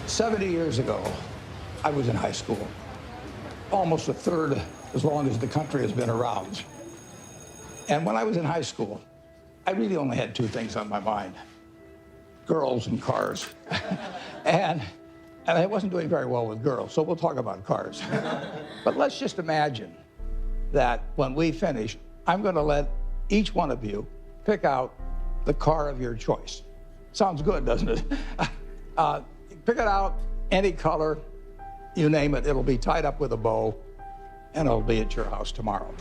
70 years ago, I was in high school, almost a third as long as the country has been around. And when I was in high school, I really only had two things on my mind: girls and cars. and I wasn't doing very well with girls, so we'll talk about cars. But let's just imagine that when we finish, I'm going to let each one of you pick out the car of your choice. Sounds good, doesn't it? Pick it out, any color, you name it. It'll be tied up with a bow, and it'll be at your house tomorrow.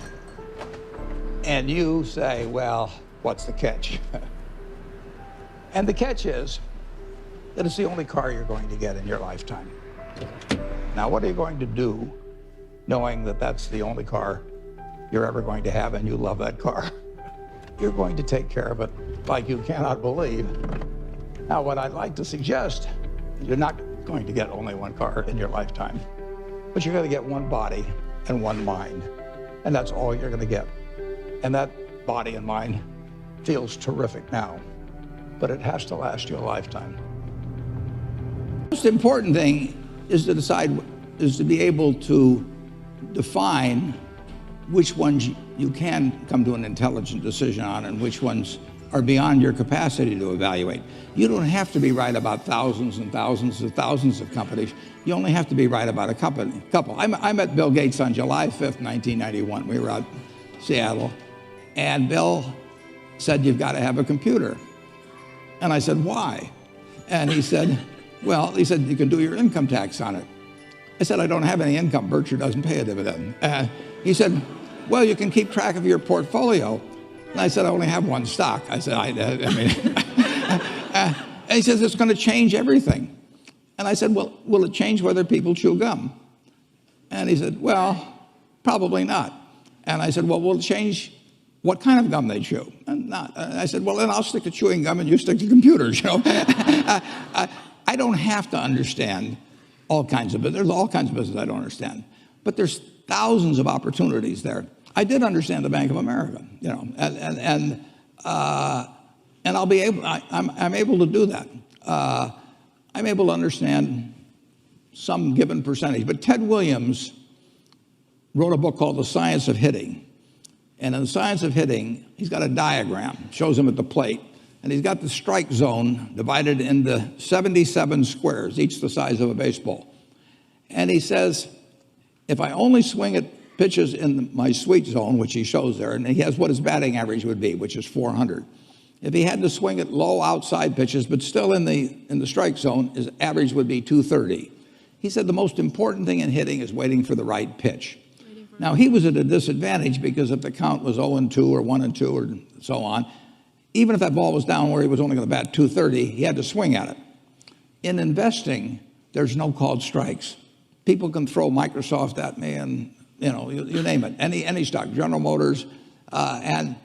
And you say, well, what's the catch? And the catch is that it's the only car you're going to get in your lifetime. Now, what are you going to do knowing that that's the only car you're ever going to have and you love that car? You're going to take care of it like you cannot believe. Now, what I'd like to suggest is you're not going to get only one car in your lifetime, but you're going to get one body and one mind, and that's all you're going to get. And that body and mind feels terrific now, but it has to last you a lifetime. The most important thing is to be able to define which ones you can come to an intelligent decision on and which ones are beyond your capacity to evaluate. You don't have to be right about thousands and thousands and thousands of companies. You only have to be right about a couple. I met Bill Gates on July 5th, 1991. We were out in Seattle, and Bill said, you've got to have a computer. And I said, why? And he said, well, you can do your income tax on it. I said, I don't have any income. Berkshire doesn't pay a dividend. He said, well, you can keep track of your portfolio. And I said, I only have one stock. I said, and he says, it's going to change everything. And I said, well, will it change whether people chew gum? And he said, well, probably not. And I said, well, will it change what kind of gum they chew? And not. And I said, well, then I'll stick to chewing gum and you stick to computers, you know. I don't have to understand all kinds of business. There's all kinds of business I don't understand. But there's thousands of opportunities there. I did understand the Bank of America, you know, and I'll be able. I'm able to do that. I'm able to understand some given percentage. But Ted Williams wrote a book called The Science of Hitting, and in The Science of Hitting, he's got a diagram, shows him at the plate, and he's got the strike zone divided into 77 squares, each the size of a baseball. And he says, if I only swing at pitches in my sweet zone, which he shows there, and he has what his batting average would be, which is 400. If he had to swing at low outside pitches, but still in the strike zone, his average would be 230. He said the most important thing in hitting is waiting for the right pitch. Now, he was at a disadvantage because if the count was 0-2 or 1-2 or so on, even if that ball was down where he was only going to bat 230, he had to swing at it. In investing, there's no called strikes. People can throw Microsoft at me and you name it, any stock, General Motors, and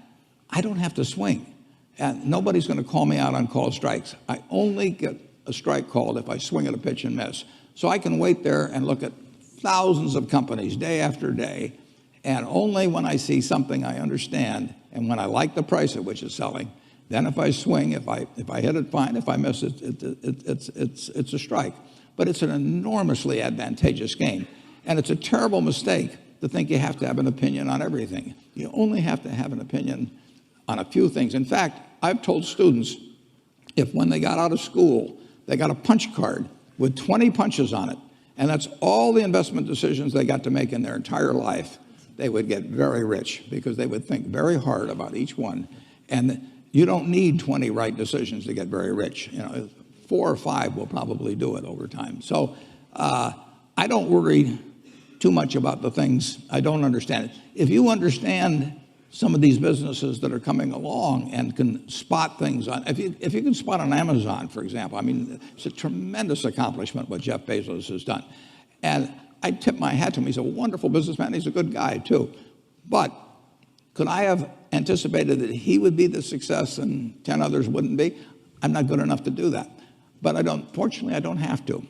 I don't have to swing. And nobody's going to call me out on called strikes. I only get a strike called if I swing at a pitch and miss. So I can wait there and look at thousands of companies day after day, and only when I see something I understand and when I like the price at which it's selling, then if I swing, if I hit it, fine. If I miss it, it's a strike. But it's an enormously advantageous game. And it's a terrible mistake to think you have to have an opinion on everything. You only have to have an opinion on a few things. In fact, I've told students, if when they got out of school, they got a punch card with 20 punches on it, and that's all the investment decisions they got to make in their entire life, they would get very rich because they would think very hard about each one. And you don't need 20 right decisions to get very rich. 4 or 5 will probably do it over time. So I don't worry too much about the things I don't understand. If you understand some of these businesses that are coming along and can spot things on, if you can spot on Amazon, for example, I mean, it's a tremendous accomplishment what Jeff Bezos has done. And I tip my hat to him. He's a wonderful businessman. He's a good guy, too. But could I have anticipated that he would be the success and 10 others wouldn't be? I'm not good enough to do that. But fortunately, I don't have to.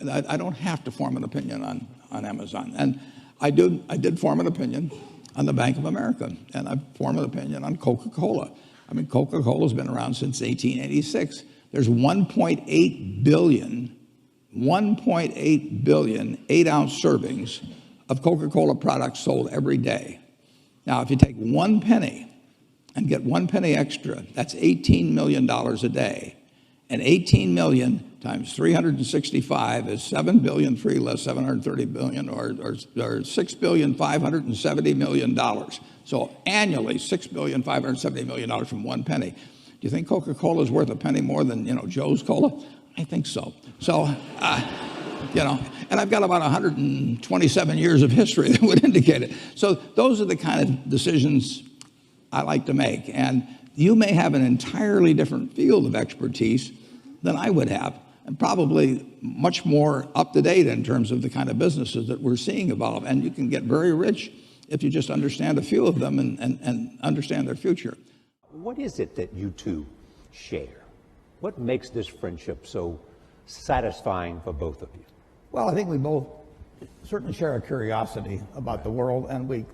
I don't have to form an opinion on Amazon. And I did form an opinion on the Bank of America, and I formed an opinion on Coca-Cola. I mean, Coca-Cola's been around since 1886. There's 1.8 billion 1.8 billion 8-ounce servings of Coca-Cola products sold every day. Now, if you take 1 penny and get 1 penny extra, that's $18 million a day. And 18 million times 365 is 7 billion, 3 less 730 billion, or $6,570,000,000. So annually, $6,570,000,000 from 1 penny. Do you think Coca-Cola is worth a penny more than, Joe's Cola? I think so. So, and I've got about 127 years of history that would indicate it. So those are the kind of decisions I like to make. And you may have an entirely different field of expertise than I would have, and probably much more up to date in terms of the kind of businesses that we're seeing evolve. And you can get very rich if you just understand a few of them and understand their future. What is it that you two share? What makes this friendship so satisfying for both of you? Well, I think we both certainly share a curiosity about the world, and we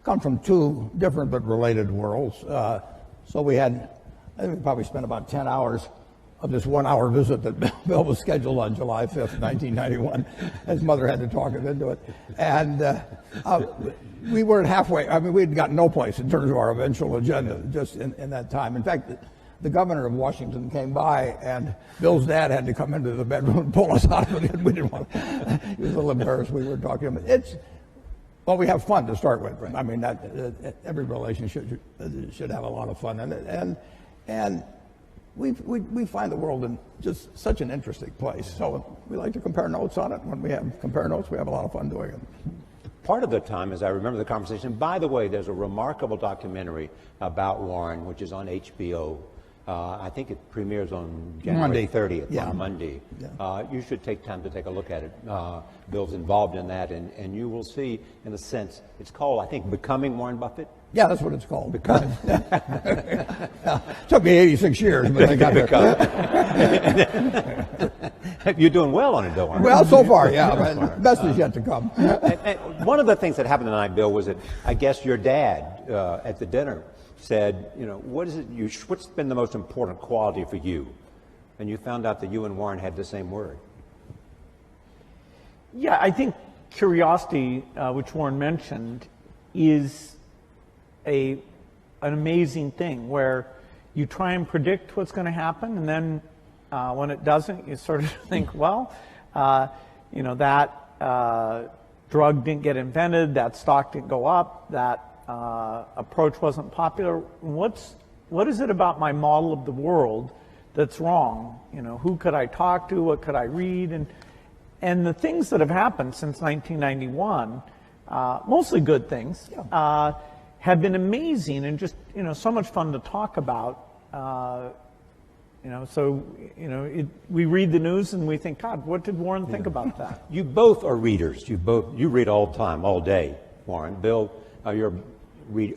come from two different but related worlds. So I think we probably spent about 10 hours of this 1-hour visit that Bill was scheduled on July 5th, 1991. His mother had to talk him into it. And we weren't halfway. I mean, we'd gotten no place in terms of our eventual agenda just in that time. In fact, the governor of Washington came by, and Bill's dad had to come into the bedroom and pull us out of it. We didn't want to. He was a little embarrassed we were talking to him. Well, we have fun to start with. Right. I mean, every relationship should have a lot of fun in it. And we find the world in just such an interesting place. So we like to compare notes on it. When we compare notes, we have a lot of fun doing it. Part of the time, as I remember the conversation, by the way, there's a remarkable documentary about Warren, which is on HBO. I think it premieres on January 30th, on Monday. Yeah. You should take time to take a look at it. Bill's involved in that, and you will see, in a sense, it's called, I think, Becoming Warren Buffett. Yeah, that's what it's called. Becoming. Took me 86 years, but I got there. You're doing well on it, though, aren't you? Well, so far, yeah. But best is yet to come. And one of the things that happened tonight, Bill, was that I guess your dad at the dinner said, what's been the most important quality for you? And you found out that you and Warren had the same word. Yeah, I think curiosity, which Warren mentioned, is an amazing thing where you try and predict what's going to happen, and then when it doesn't, you sort of think, well, that drug didn't get invented, that stock didn't go up, that approach wasn't popular. What is it about my model of the world that's wrong? Who could I talk to? What could I read? And the things that have happened since 1991, mostly good things, have been amazing and just so much fun to talk about. We read the news and we think, God, what did Warren think about that? You both are readers. You read all the time, all day, Warren. Bill, you're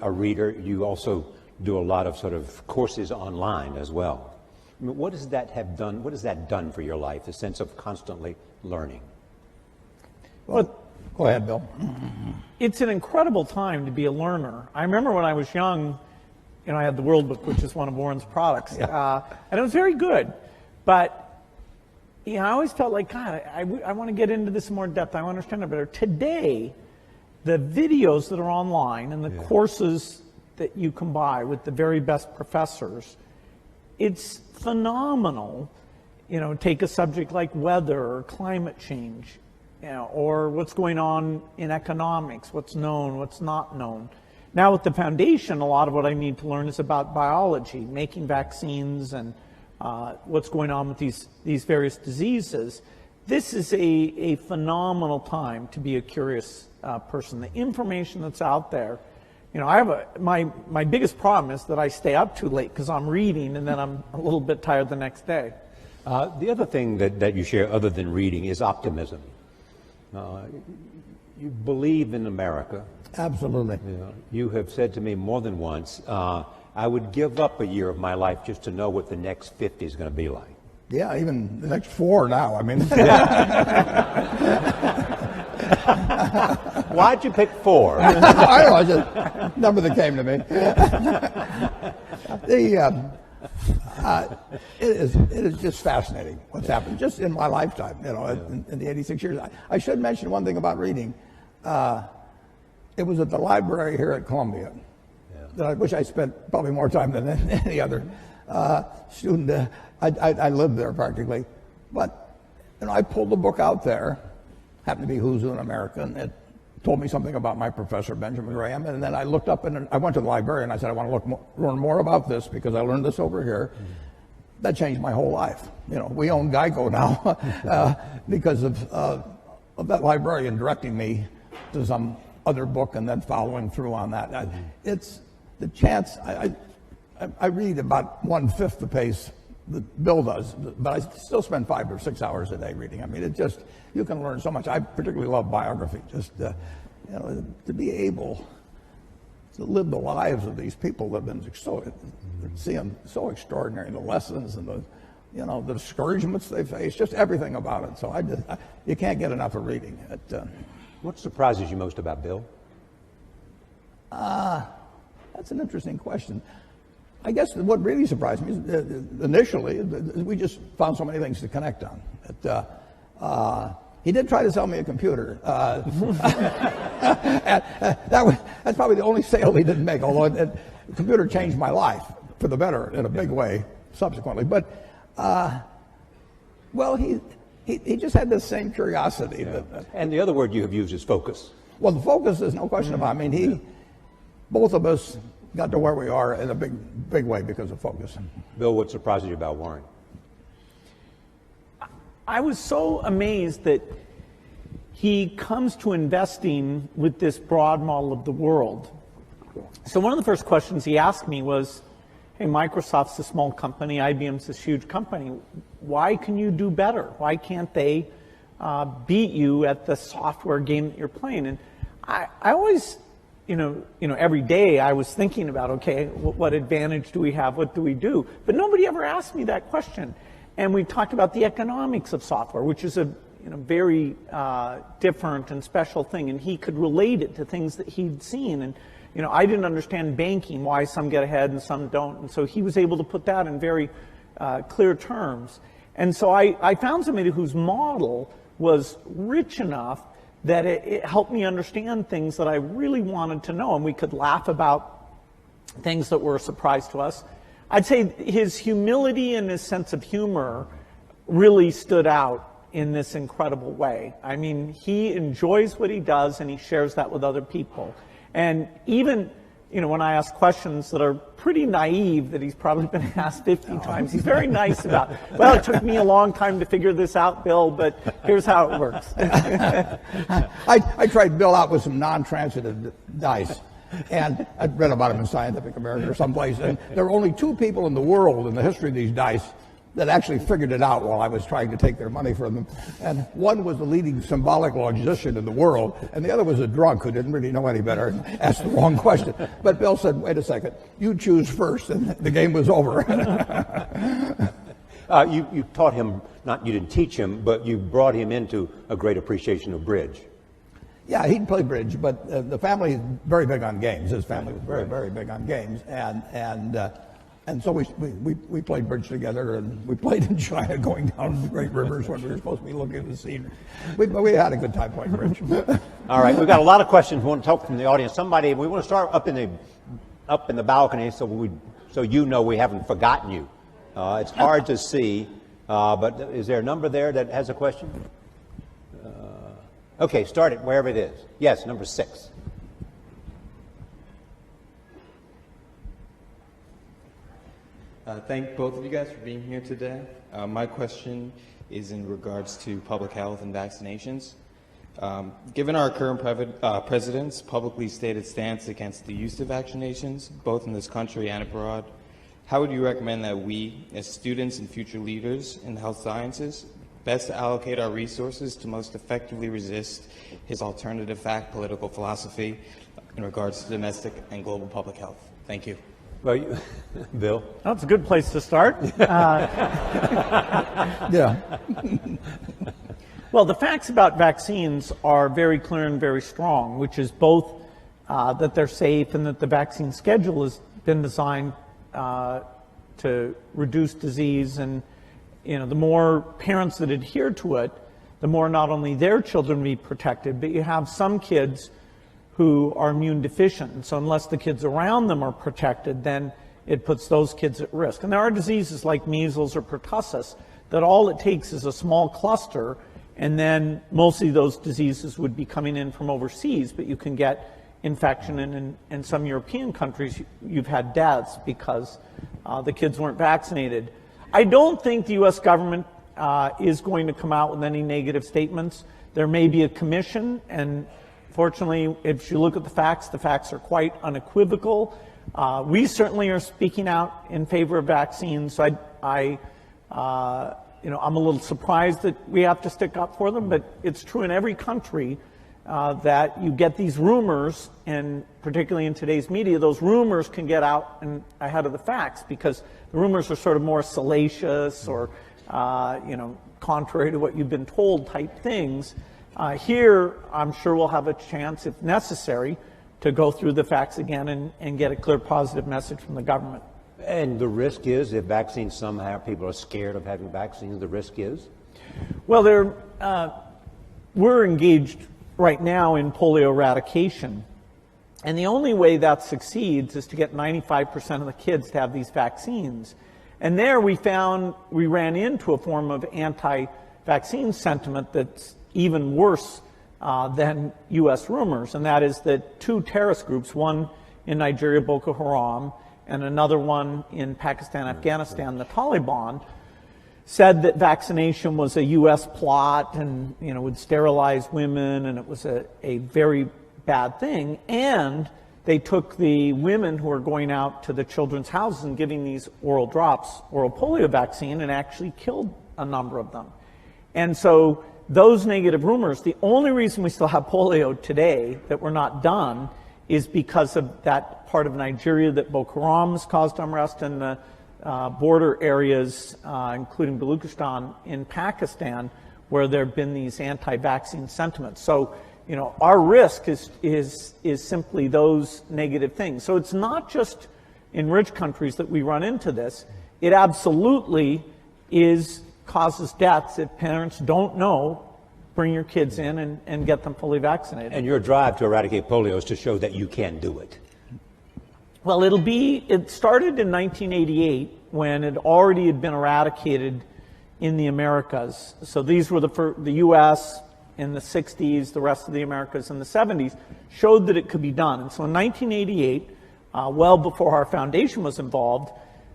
a reader. You also do a lot of sort of courses online as well. I mean, what does that have done? What has that done for your life? The sense of constantly learning. Well, go ahead, Bill. It's an incredible time to be a learner. I remember when I was young, I had the World Book, which is one of Warren's products, and it was very good. But I always felt like, God, I want to get into this in more depth. I want to understand it better. Today, the videos that are online and the courses that you can buy with the very best professors, it's phenomenal. Take a subject like weather or climate change, or what's going on in economics, what's known, what's not known. Now with the foundation, a lot of what I need to learn is about biology, making vaccines and what's going on with these various diseases. This is a phenomenal time to be a curious person. The information that's out there, I have my biggest problem is that I stay up too late because I'm reading and then I'm a little bit tired the next day. The other thing that you share other than reading is optimism. You believe in America. Absolutely. You have said to me more than once, I would give up a year of my life just to know what the next 50 is going to be like. Yeah, even the next 4 now. I mean. Why'd you pick 4? I don't know, it's just a number that came to me. It is just fascinating what's happened just in my lifetime, in the 86 years. I should mention one thing about reading. It was at the library here at Columbia that I wish I spent probably more time than any other student. I lived there practically. But I pulled the book out there, happened to be Who's Who in America, and it told me something about my professor, Benjamin Graham. And then I looked up and I went to the library and I said, I want to learn more about this because I learned this over here. That changed my whole life. We own Geico now because of that librarian directing me to some other book and then following through on that. It's the chance. I read about 1/5 the pace that Bill does, but I still spend 5 or 6 hours a day reading. I mean, you can learn so much. I particularly love biography. Just to be able to live the lives of these people that have been so extraordinary, the lessons and the discouragements they face, just everything about it. So you can't get enough of reading. What surprises you most about Bill? That's an interesting question. I guess what really surprised me is initially we just found so many things to connect on. He did try to sell me a computer. That's probably the only sale he didn't make, although the computer changed my life for the better in a big way subsequently. But, he just had this same curiosity. And the other word you have used is focus. Well, the focus is no question about it. I mean, both of us got to where we are in a big way because of focus. Bill, what surprises you about Warren? I was so amazed that he comes to investing with this broad model of the world. So one of the first questions he asked me was, hey, Microsoft's a small company, IBM's this huge company. Why can you do better? Why can't they beat you at the software game that you're playing? And I always, every day I was thinking about, okay, what advantage do we have? What do we do? But nobody ever asked me that question. And we talked about the economics of software, which is a very different and special thing. And he could relate it to things that he'd seen. And I didn't understand banking, why some get ahead and some don't. And so he was able to put that in very clear terms. And so I found somebody whose model was rich enough that it helped me understand things that I really wanted to know. And we could laugh about things that were a surprise to us. I'd say his humility and his sense of humor really stood out in this incredible way. I mean, he enjoys what he does and he shares that with other people. And even, when I ask questions that are pretty naive that he's probably been asked 50 times, he's very nice about, well, it took me a long time to figure this out, Bill, but here's how it works. I tried Bill out with some non-transitive dice. And I'd read about him in Scientific American or someplace. And there were only 2 people in the world in the history of these dice that actually figured it out while I was trying to take their money from them. And one was the leading symbolic logician in the world, and the other was a drunk who didn't really know any better and asked the wrong question. But Bill said, wait a second, you choose first, and the game was over. You taught him, you didn't teach him, but you brought him into a great appreciation of bridge. Yeah, he'd play bridge, but the family is very big on games. His family was very, very big on games, and so we played bridge together, and we played in China, going down the great rivers when we were supposed to be looking at the scenery. We had a good time playing bridge. All right, we've got a lot of questions we want to talk from the audience. We want to start up in the balcony, so we haven't forgotten you. It's hard to see, but is there a number there that has a question? Okay, start it wherever it is. Yes, number 6. Thank both of you guys for being here today. My question is in regards to public health and vaccinations. Given our current president's publicly stated stance against the use of vaccinations, both in this country and abroad, how would you recommend that we, as students and future leaders in the health sciences, best allocate our resources to most effectively resist his alternative fact political philosophy in regards to domestic and global public health? Thank you. Well, Bill? That's a good place to start. Yeah. Well, the facts about vaccines are very clear and very strong, which is both that they're safe and that the vaccine schedule has been designed to to reduce disease, and the more parents that adhere to it, the more not only their children will be protected, but you have some kids who are immune deficient. And so unless the kids around them are protected, then it puts those kids at risk. And there are diseases like measles or pertussis that all it takes is a small cluster, and then mostly those diseases would be coming in from overseas, but you can get infection, and in some European countries you've had deaths because the kids weren't vaccinated. I don't think the U.S. government is going to come out with any negative statements. There may be a commission, and fortunately, if you look at the facts are quite unequivocal. We certainly are speaking out in favor of vaccines. So I'm a little surprised that we have to stick up for them, but it's true in every country that you get these rumors, and particularly in today's media, those rumors can get out and ahead of the facts because the rumors are sort of more salacious or, contrary to what you've been told type things. Here, I'm sure we'll have a chance, if necessary, to go through the facts again and get a clear positive message from the government. And the risk is, if vaccines somehow, people are scared of having vaccines, the risk is? Well, we're engaged right now in polio eradication. And the only way that succeeds is to get 95% of the kids to have these vaccines. And there we ran into a form of anti-vaccine sentiment that's even worse than U.S. rumors, and that is that two terrorist groups, one in Nigeria, Boko Haram, and another one in Pakistan, Afghanistan, the Taliban, said that vaccination was a U.S. plot and would sterilize women, and it was a very bad thing. And they took the women who were going out to the children's houses and giving these oral drops, oral polio vaccine, and actually killed a number of them. And so those negative rumors, the only reason we still have polio today, that we're not done, is because of that part of Nigeria that Boko Haram has caused unrest, and the border areas, including Baluchistan in Pakistan, where there have been these anti-vaccine sentiments. So, our risk is simply those negative things. So it's not just in rich countries that we run into this. It absolutely causes deaths if parents don't know. Bring your kids in and get them fully vaccinated. And your drive to eradicate polio is to show that you can do it. Well, it started in 1988 when it already had been eradicated in the Americas. So these were the U.S. in the 60s, the rest of the Americas in the 70s, showed that it could be done. And so in 1988, well before our foundation was involved,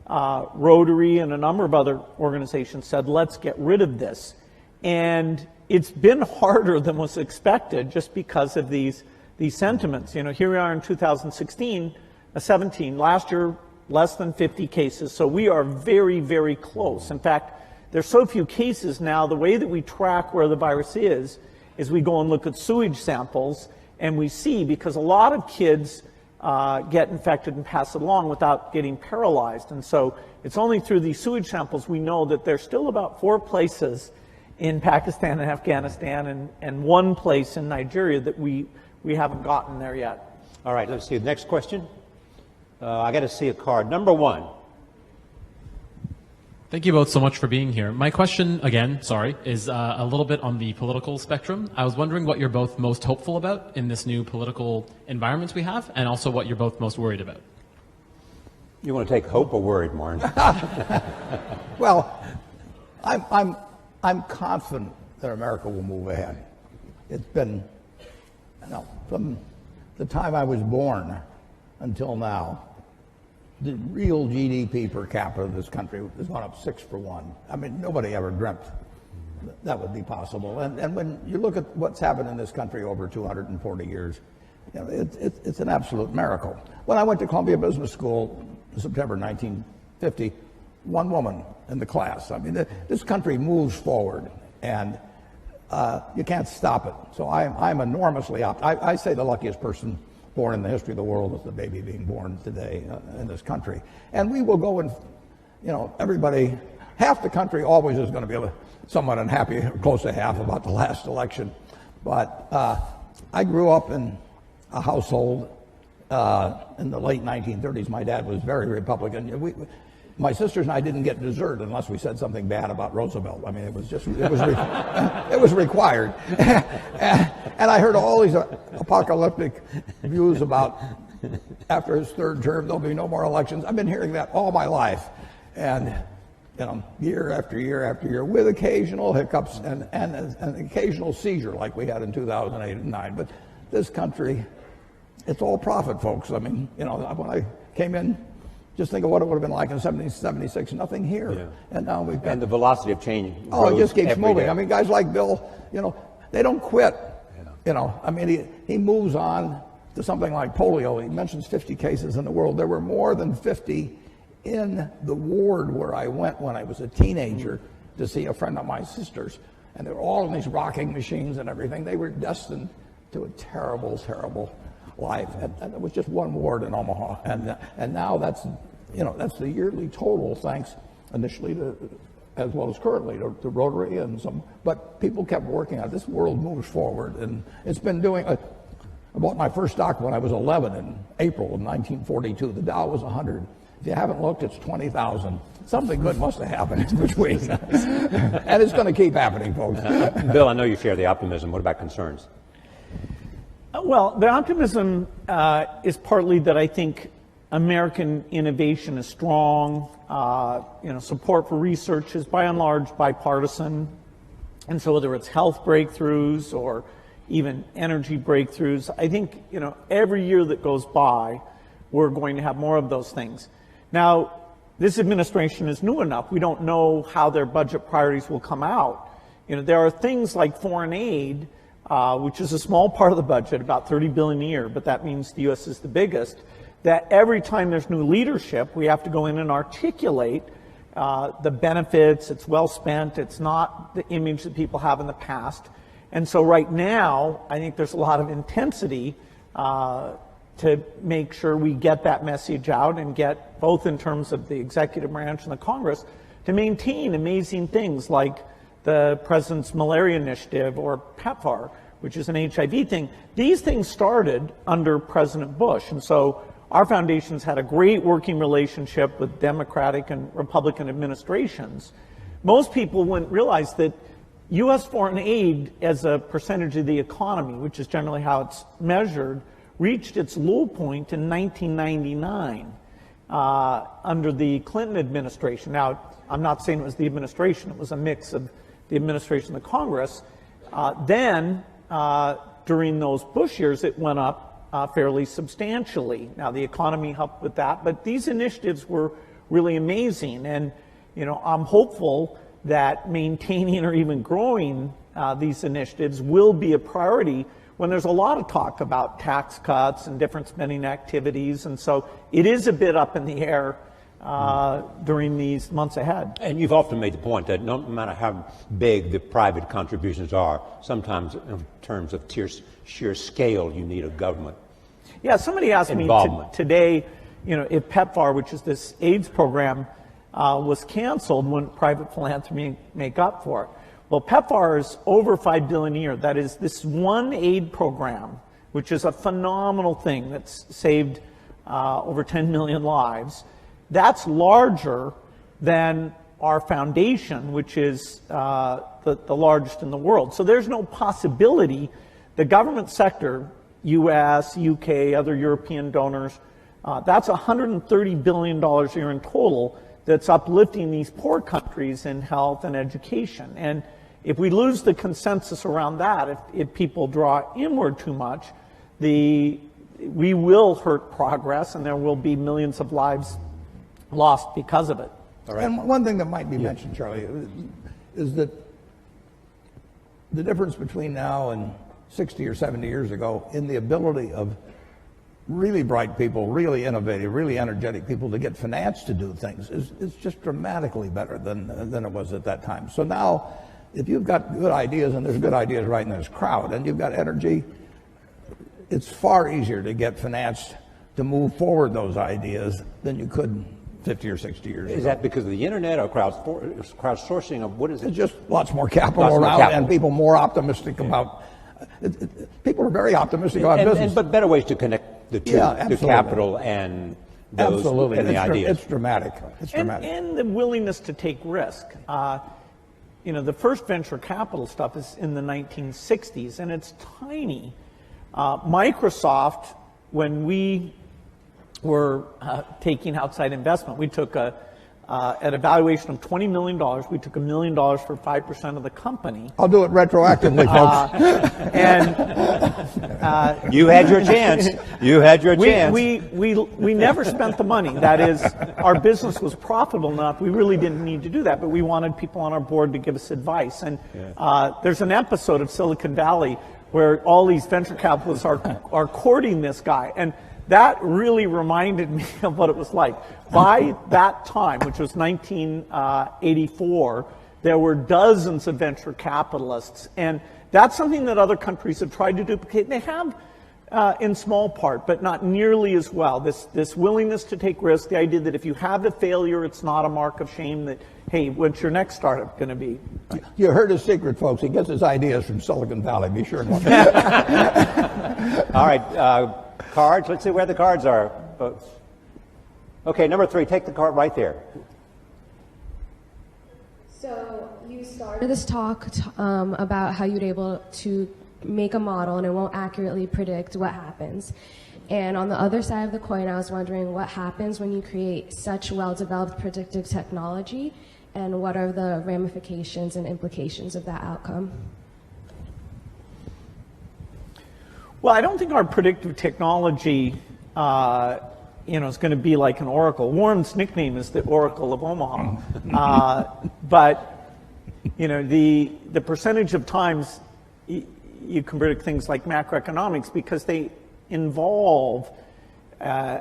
Rotary and a number of other organizations said, let's get rid of this. And it's been harder than was expected just because of these sentiments. Here we are in 2017, last year, less than 50 cases. So we are very, very close. In fact, there's so few cases now, the way that we track where the virus is we go and look at sewage samples, and we see, because a lot of kids get infected and pass it along without getting paralyzed. And so it's only through these sewage samples we know that there's still about 4 places in Pakistan and Afghanistan and 1 place in Nigeria that we haven't gotten there yet. All right, let's see the next question. I got to see a card. Number 1. Thank you both so much for being here. My question, again, is a little bit on the political spectrum. I was wondering what you're both most hopeful about in this new political environment we have, and also what you're both most worried about. You want to take hope or worried, Warren? Well, I'm confident that America will move ahead. It's been, from the time I was born until now, the real GDP per capita of this country has gone up 6 for 1. I mean, nobody ever dreamt that would be possible. And when you look at what's happened in this country over 240 years, it's an absolute miracle. When I went to Columbia Business School in September 1950, 1 woman in the class. I mean, this country moves forward, and you can't stop it. So I'm enormously optimistic. I say the luckiest person born in the history of the world is the baby being born today in this country. And we will go and, everybody, half the country always is going to be somewhat unhappy, or close to half, about the last election. But I grew up in a household in the late 1930s. My dad was very Republican. my sisters and I didn't get dessert unless we said something bad about Roosevelt. I mean, it was it was required. And I heard all these apocalyptic views about after his third term there'll be no more elections. I've been hearing that all my life, and year after year after year, with occasional hiccups and an occasional seizure like we had in 2008 and 2009. But this country, it's all profit, folks. I mean, when I came in, just think of what it would have been like in 76, nothing here. Yeah. And now we've got... And the velocity of change it just keeps moving. Day. I mean, guys like Bill, they don't quit. Yeah. I mean, he moves on to something like polio. He mentions 50 cases in the world. There were more than 50 in the ward where I went when I was a teenager to see a friend of my sister's. And they were all in these rocking machines and everything. They were destined to a terrible, terrible life, and it was just one ward in Omaha, and now that's the yearly total, thanks initially to, as well as currently, to Rotary and some. But people kept working on it. This world moves forward, and it's been doing. I bought my first stock when I was 11 in April of 1942. The Dow was 100. If you haven't looked, it's 20,000. Something good must have happened in between, and it's going to keep happening, folks. Bill, I know you share the optimism. What about concerns? Well, the optimism is partly that I think American innovation is strong. Support for research is by and large bipartisan. And so whether it's health breakthroughs or even energy breakthroughs, I think, every year that goes by, we're going to have more of those things. Now, this administration is new enough. We don't know how their budget priorities will come out. There are things like foreign aid, which is a small part of the budget, about $30 billion a year, but that means the U.S. is the biggest, that every time there's new leadership, we have to go in and articulate the benefits. It's well spent. It's not the image that people have in the past. And so right now, I think there's a lot of intensity to make sure we get that message out and get, both in terms of the executive branch and the Congress, to maintain amazing things like the President's Malaria Initiative or PEPFAR, which is an HIV thing. These things started under President Bush. And so our foundation's had a great working relationship with Democratic and Republican administrations. Most people wouldn't realize that U.S. foreign aid as a percentage of the economy, which is generally how it's measured, reached its low point in 1999 under the Clinton administration. Now, I'm not saying it was the administration. It was a mix of the administration and the Congress. Then, during those Bush years, it went up fairly substantially. Now, the economy helped with that, but these initiatives were really amazing. And, I'm hopeful that maintaining or even growing these initiatives will be a priority when there's a lot of talk about tax cuts and different spending activities. And so it is a bit up in the air during these months ahead. And you've often made the point that no matter how big the private contributions are, sometimes in terms of sheer scale, you need a government. Yeah, somebody asked me today, if PEPFAR, which is this AIDS program, was canceled, wouldn't private philanthropy make up for it? Well, PEPFAR is over $5 billion a year. That is this one aid program, which is a phenomenal thing that's saved over 10 million lives. That's larger than our foundation, which is the largest in the world. So there's no possibility the government sector, US, UK, other European donors, that's $130 billion a year in total that's uplifting these poor countries in health and education. And if we lose the consensus around that, if people draw inward too much, we will hurt progress and there will be millions of lives lost because of it. All right. And one thing that might be mentioned, Charlie, is that the difference between now and 60 or 70 years ago in the ability of really bright people, really innovative, really energetic people to get finance to do things is just dramatically better than it was at that time. So now, if you've got good ideas, and there's good ideas right in this crowd, and you've got energy, it's far easier to get finance to move forward those ideas than you could 50 or 60 years ago. Is that because of the internet or crowdsourcing? Of what is it? It's just lots more capital around and people more optimistic about. People are very optimistic about business. But better ways to connect the two, the capital and those Absolutely. and the ideas. It's dramatic. It's dramatic. And the willingness to take risk. The first venture capital stuff is in the 1960s, and it's tiny. Microsoft, when we were taking outside investment, we took at a valuation of $20 million, we took $1 million for 5% of the company. I'll do it retroactively, folks. You had your chance. You had your chance. We never spent the money. That is, our business was profitable enough. We really didn't need to do that, but we wanted people on our board to give us advice. And there's an episode of Silicon Valley where all these venture capitalists are courting this guy. And that really reminded me of what it was like. By that time, which was 1984, there were dozens of venture capitalists. And that's something that other countries have tried to duplicate. They have in small part, but not nearly as well. This willingness to take risks, the idea that if you have a failure, it's not a mark of shame, that, hey, what's your next startup going to be? You heard his secret, folks. He gets his ideas from Silicon Valley. Be sure. All right, cards. Let's see where the cards are, folks. Okay, number 3, take the card right there. So you started this talk about how you're able to make a model and it won't accurately predict what happens. And on the other side of the coin, I was wondering what happens when you create such well-developed predictive technology, and what are the ramifications and implications of that outcome? Well, I don't think our predictive technology is going to be like an oracle. Warren's nickname is the Oracle of Omaha. But the percentage of times you can predict things like macroeconomics, because they involve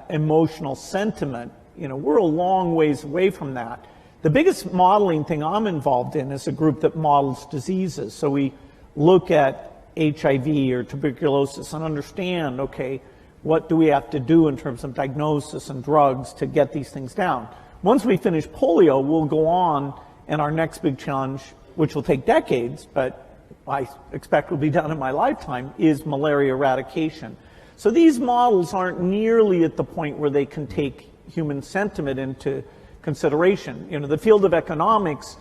emotional sentiment. We're a long ways away from that. The biggest modeling thing I'm involved in is a group that models diseases. So we look at HIV or tuberculosis and understand, okay, what do we have to do in terms of diagnosis and drugs to get these things down? Once we finish polio, we'll go on, and our next big challenge, which will take decades, but I expect will be done in my lifetime, is malaria eradication. So these models aren't nearly at the point where they can take human sentiment into consideration. The field of economics,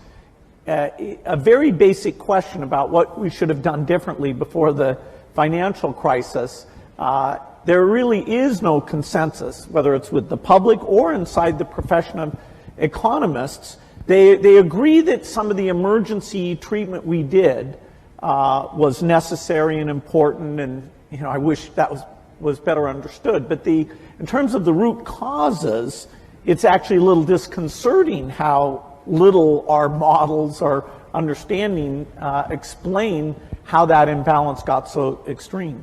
a very basic question about what we should have done differently before the financial crisis, there really is no consensus, whether it's with the public or inside the profession of economists. They agree that some of the emergency treatment we did was necessary and important, and I wish that was better understood. But in terms of the root causes, it's actually a little disconcerting how little our models or understanding explain how that imbalance got so extreme.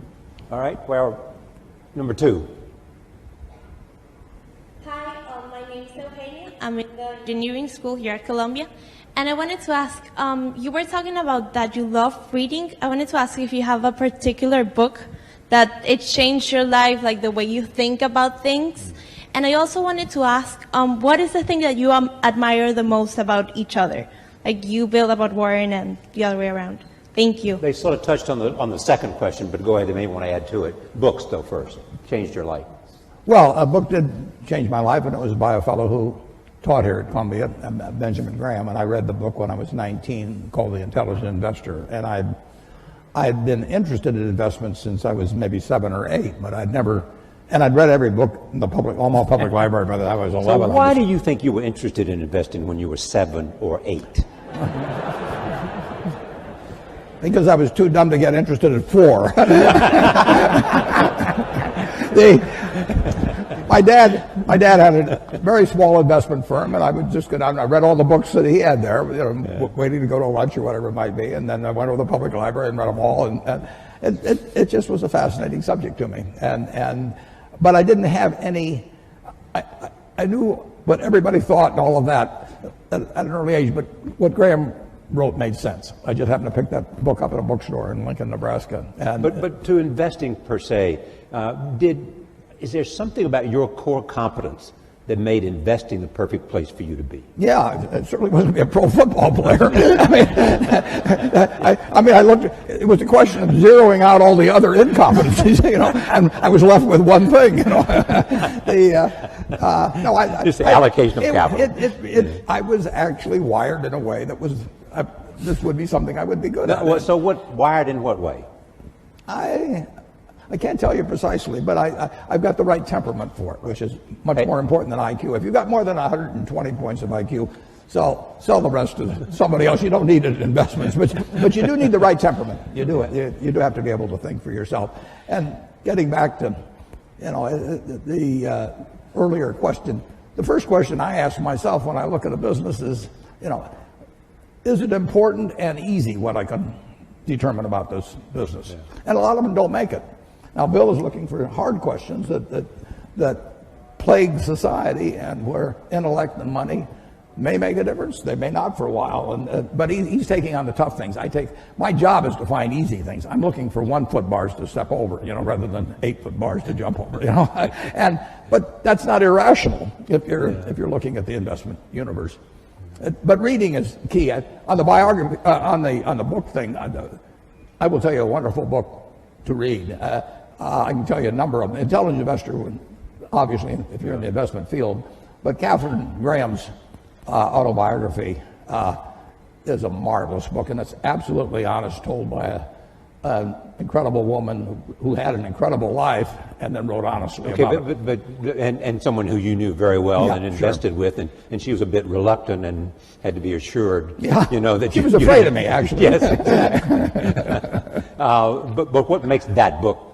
All right, well, number 2. Hi, my name is Eugenia. I'm in the engineering school here at Columbia. And I wanted to ask, you were talking about that you love reading. I wanted to ask if you have a particular book that it changed your life, like the way you think about things. And I also wanted to ask, what is the thing that you admire the most about each other? Like you, Bill, about Warren, and the other way around. Thank you. They sort of touched on the second question, but go ahead, they may want to add to it. Books, though, first. Changed your life. Well, a book did change my life, and it was by a fellow who taught here at Columbia, Benjamin Graham, and I read the book when I was 19 called The Intelligent Investor. And I'd been interested in investments since I was maybe 7 or 8, but I'd read every book in the Omaha Public Library by the time I was 11. So why do you think you were interested in investing when you were 7 or 8? Because I was too dumb to get interested at 4. My dad had a very small investment firm, and I would just go down. I read all the books that he had there, waiting to go to lunch or whatever it might be, and then I went to the public library and read them all, and it just was a fascinating subject to me. But I didn't have any. I knew what everybody thought and all of that at an early age, but what Graham wrote made sense. I just happened to pick that book up at a bookstore in Lincoln, Nebraska. But to investing per se, is there something about your core competence that made investing the perfect place for you to be? Yeah, it certainly wasn't to be a pro football player. I looked. It was a question of zeroing out all the other incompetencies, and I was left with one thing. No, Just the allocation of capital. I was actually wired in a way that was, this would be something I would be good at. So wired in what way? I can't tell you precisely, but I've got the right temperament for it, which is much more important than IQ. If you've got more than 120 points of IQ, sell the rest to somebody else. You don't need it in investments, but you do need the right temperament. You do. You do have to be able to think for yourself. And getting back to, the earlier question, the first question I ask myself when I look at a business is, is it important and easy what I can determine about this business? Yeah. And a lot of them don't make it. Now, Bill is looking for hard questions that plague society, and where intellect and money may make a difference. They may not for a while, but he's taking on the tough things. My job is to find easy things. I'm looking for 1 foot bars to step over, rather than 8 foot bars to jump over, But that's not irrational if you're looking at the investment universe. But reading is key. On the biography, on the book thing, I will tell you a wonderful book to read. I can tell you a number of them. Intelligent Investor, obviously, if you're in the investment field, but Katharine Graham's autobiography is a marvelous book, and it's absolutely honest, told by an incredible woman who had an incredible life and then wrote honestly about it. And someone who you knew very well, yeah, and invested with, and she was a bit reluctant and had to be assured, that she was afraid of me, actually. Yes, exactly. But what makes that book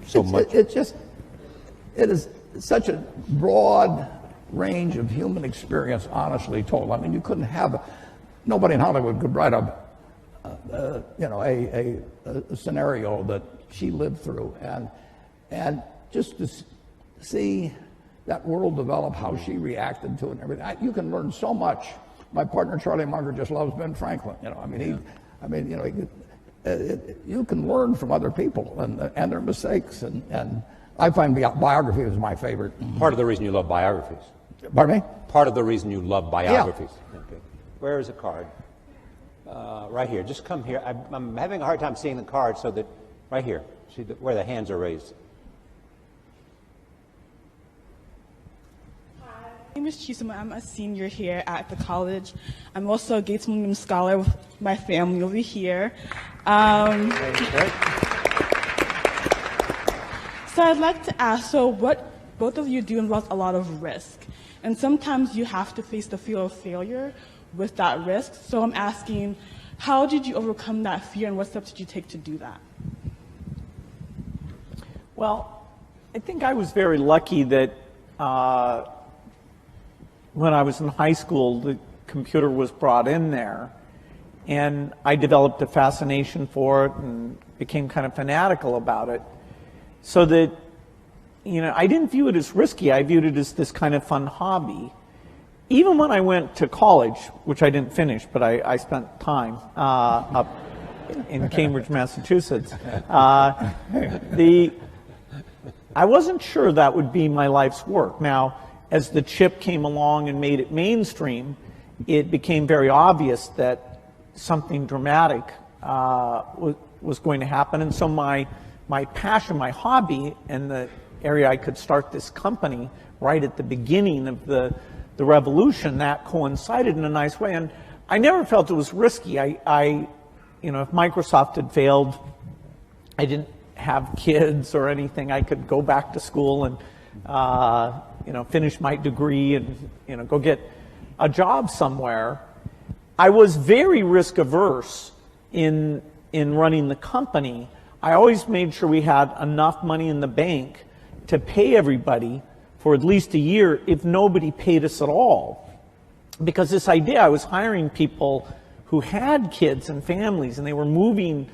so much? It is such a broad range of human experience, honestly told. I mean, you couldn't have nobody in Hollywood could write a scenario that she lived through, and just to see that world develop, how she reacted to it, and everything. You can learn so much. My partner Charlie Munger just loves Ben Franklin. You can learn from other people and their mistakes, and I find biography is my favorite. Part of the reason you love biographies. Pardon me? Part of the reason you love biographies. Yeah. Okay. Where is the card? Right here. Just come here. I'm having a hard time seeing the card, so that right here. See where the hands are raised. Hi, my name is Chisuma. I'm a senior here at the college. I'm also a Gates Millennium Scholar with my family over here. So I'd like to ask, what both of you do involves a lot of risk. And sometimes you have to face the fear of failure with that risk. So I'm asking, how did you overcome that fear, and what steps did you take to do that? Well, I think I was very lucky that when I was in high school, the computer was brought in there, and I developed a fascination for it and became kind of fanatical about it, so that I didn't view it as risky. I viewed it as this kind of fun hobby. Even when I went to college, which I didn't finish, but I spent time up in Cambridge, Massachusetts, I wasn't sure that would be my life's work. Now, as the chip came along and made it mainstream, it became very obvious that something dramatic was going to happen. And so my passion, my hobby, and the area I could start this company right at the beginning of the revolution, that coincided in a nice way. And I never felt it was risky. If Microsoft had failed, I didn't have kids or anything. I could go back to school and finish my degree and go get a job somewhere. I was very risk averse in running the company. I always made sure we had enough money in the bank to pay everybody for at least a year if nobody paid us at all. Because this idea, I was hiring people who had kids and families, and they were moving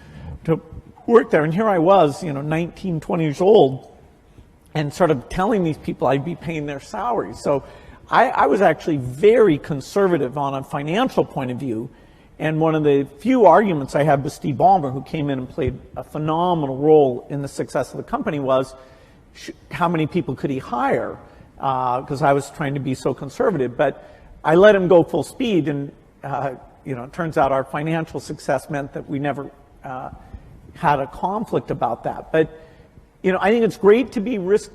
to work there. And here I was, 19, 20 years old, and sort of telling these people I'd be paying their salaries. So I was actually very conservative on a financial point of view. And one of the few arguments I had with Steve Ballmer, who came in and played a phenomenal role in the success of the company, was how many people could he hire? Because I was trying to be so conservative. But I let him go full speed, and it turns out our financial success meant that we never had a conflict about that. But I think it's great to be risk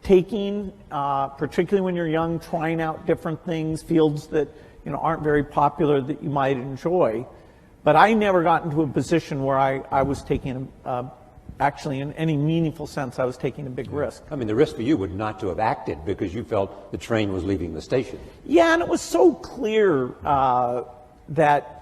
taking, particularly when you're young, trying out different things, fields that aren't very popular that you might enjoy. But I never got into a position where I was taking, actually in any meaningful sense, I was taking a big risk. I mean, the risk for you would not to have acted because you felt the train was leaving the station. Yeah, and it was so clear that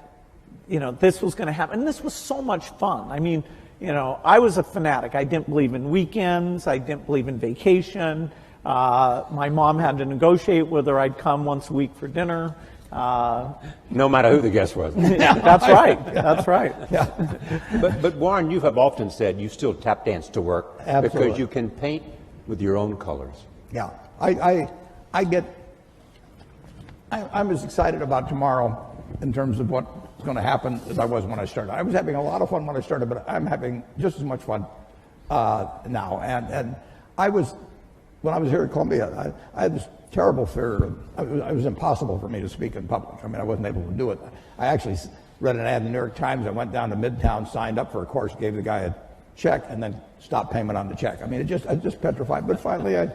this was going to happen. And this was so much fun. I mean, I was a fanatic. I didn't believe in weekends. I didn't believe in vacation. My mom had to negotiate whether I'd come once a week for dinner. No matter who the guest was. Yeah, that's right. That's right. Yeah. But Warren, you have often said you still tap dance to work. Absolutely. Because you can paint with your own colors. Yeah, I'm as excited about tomorrow in terms of what's going to happen as I was when I started. I was having a lot of fun when I started, but I'm having just as much fun now. And when I was here at Columbia, I had this terrible fear. It was impossible for me to speak in public. I mean, I wasn't able to do it. I actually read an ad in the New York Times. I went down to Midtown, signed up for a course, gave the guy a check, and then stopped payment on the check. I mean, I was just petrified. But finally, and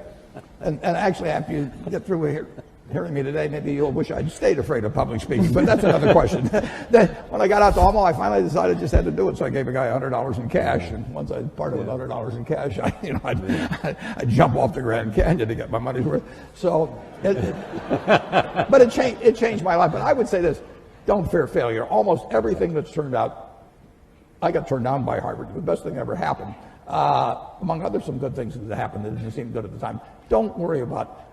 actually, after you get through hearing me today, maybe you'll wish I'd stayed afraid of public speaking, but that's another question. Then, when I got out to Omaha, I finally decided I just had to do it, so I gave a guy $100 in cash, and once I parted with $100 in cash, I'd jump off the Grand Canyon to get my money's worth. So, but it changed my life. But I would say this: don't fear failure. Almost everything that's turned out, I got turned down by Harvard. The best thing that ever happened, among other some good things that happened that didn't seem good at the time. Don't worry about.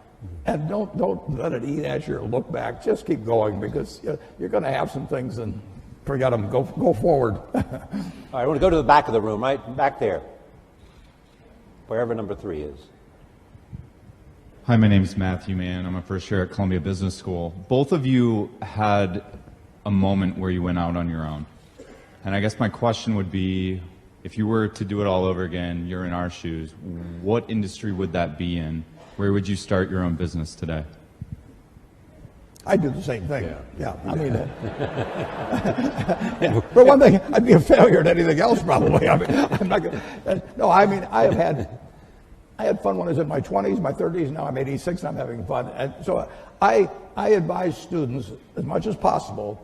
And don't let it eat at you or look back. Just keep going, because you're going to have some things, and forget them. Go forward. All right, I want to go to the back of the room, right back there, wherever number 3 is. Hi, my name is Matthew Mann. I'm a first year at Columbia Business School. Both of you had a moment where you went out on your own. And I guess my question would be, if you were to do it all over again, you're in our shoes, what industry would that be in? Where would you start your own business today? I'd do the same thing. Yeah. I mean, for one thing, I'd be a failure at anything else probably. I mean, I'm not gonna, no, I mean, I had fun when I was in my 20s, my 30s. Now I'm 86 and I'm having fun. And so I advise students, as much as possible,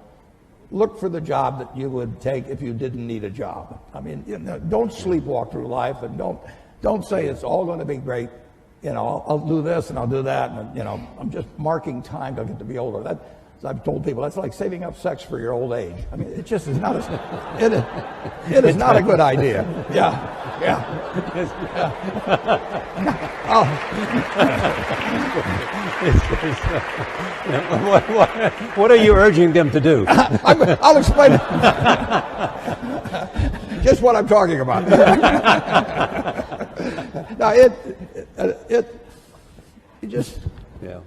look for the job that you would take if you didn't need a job. I mean, don't sleepwalk through life, and don't say it's all going to be great. I'll do this and I'll do that, and I'm just marking time till I get to be older. That, as I've told people, that's like saving up sex for your old age. I mean, it just is not it is not a good idea. Yeah. What are you urging them to do? I'll explain it. Just what I'm talking about. Now,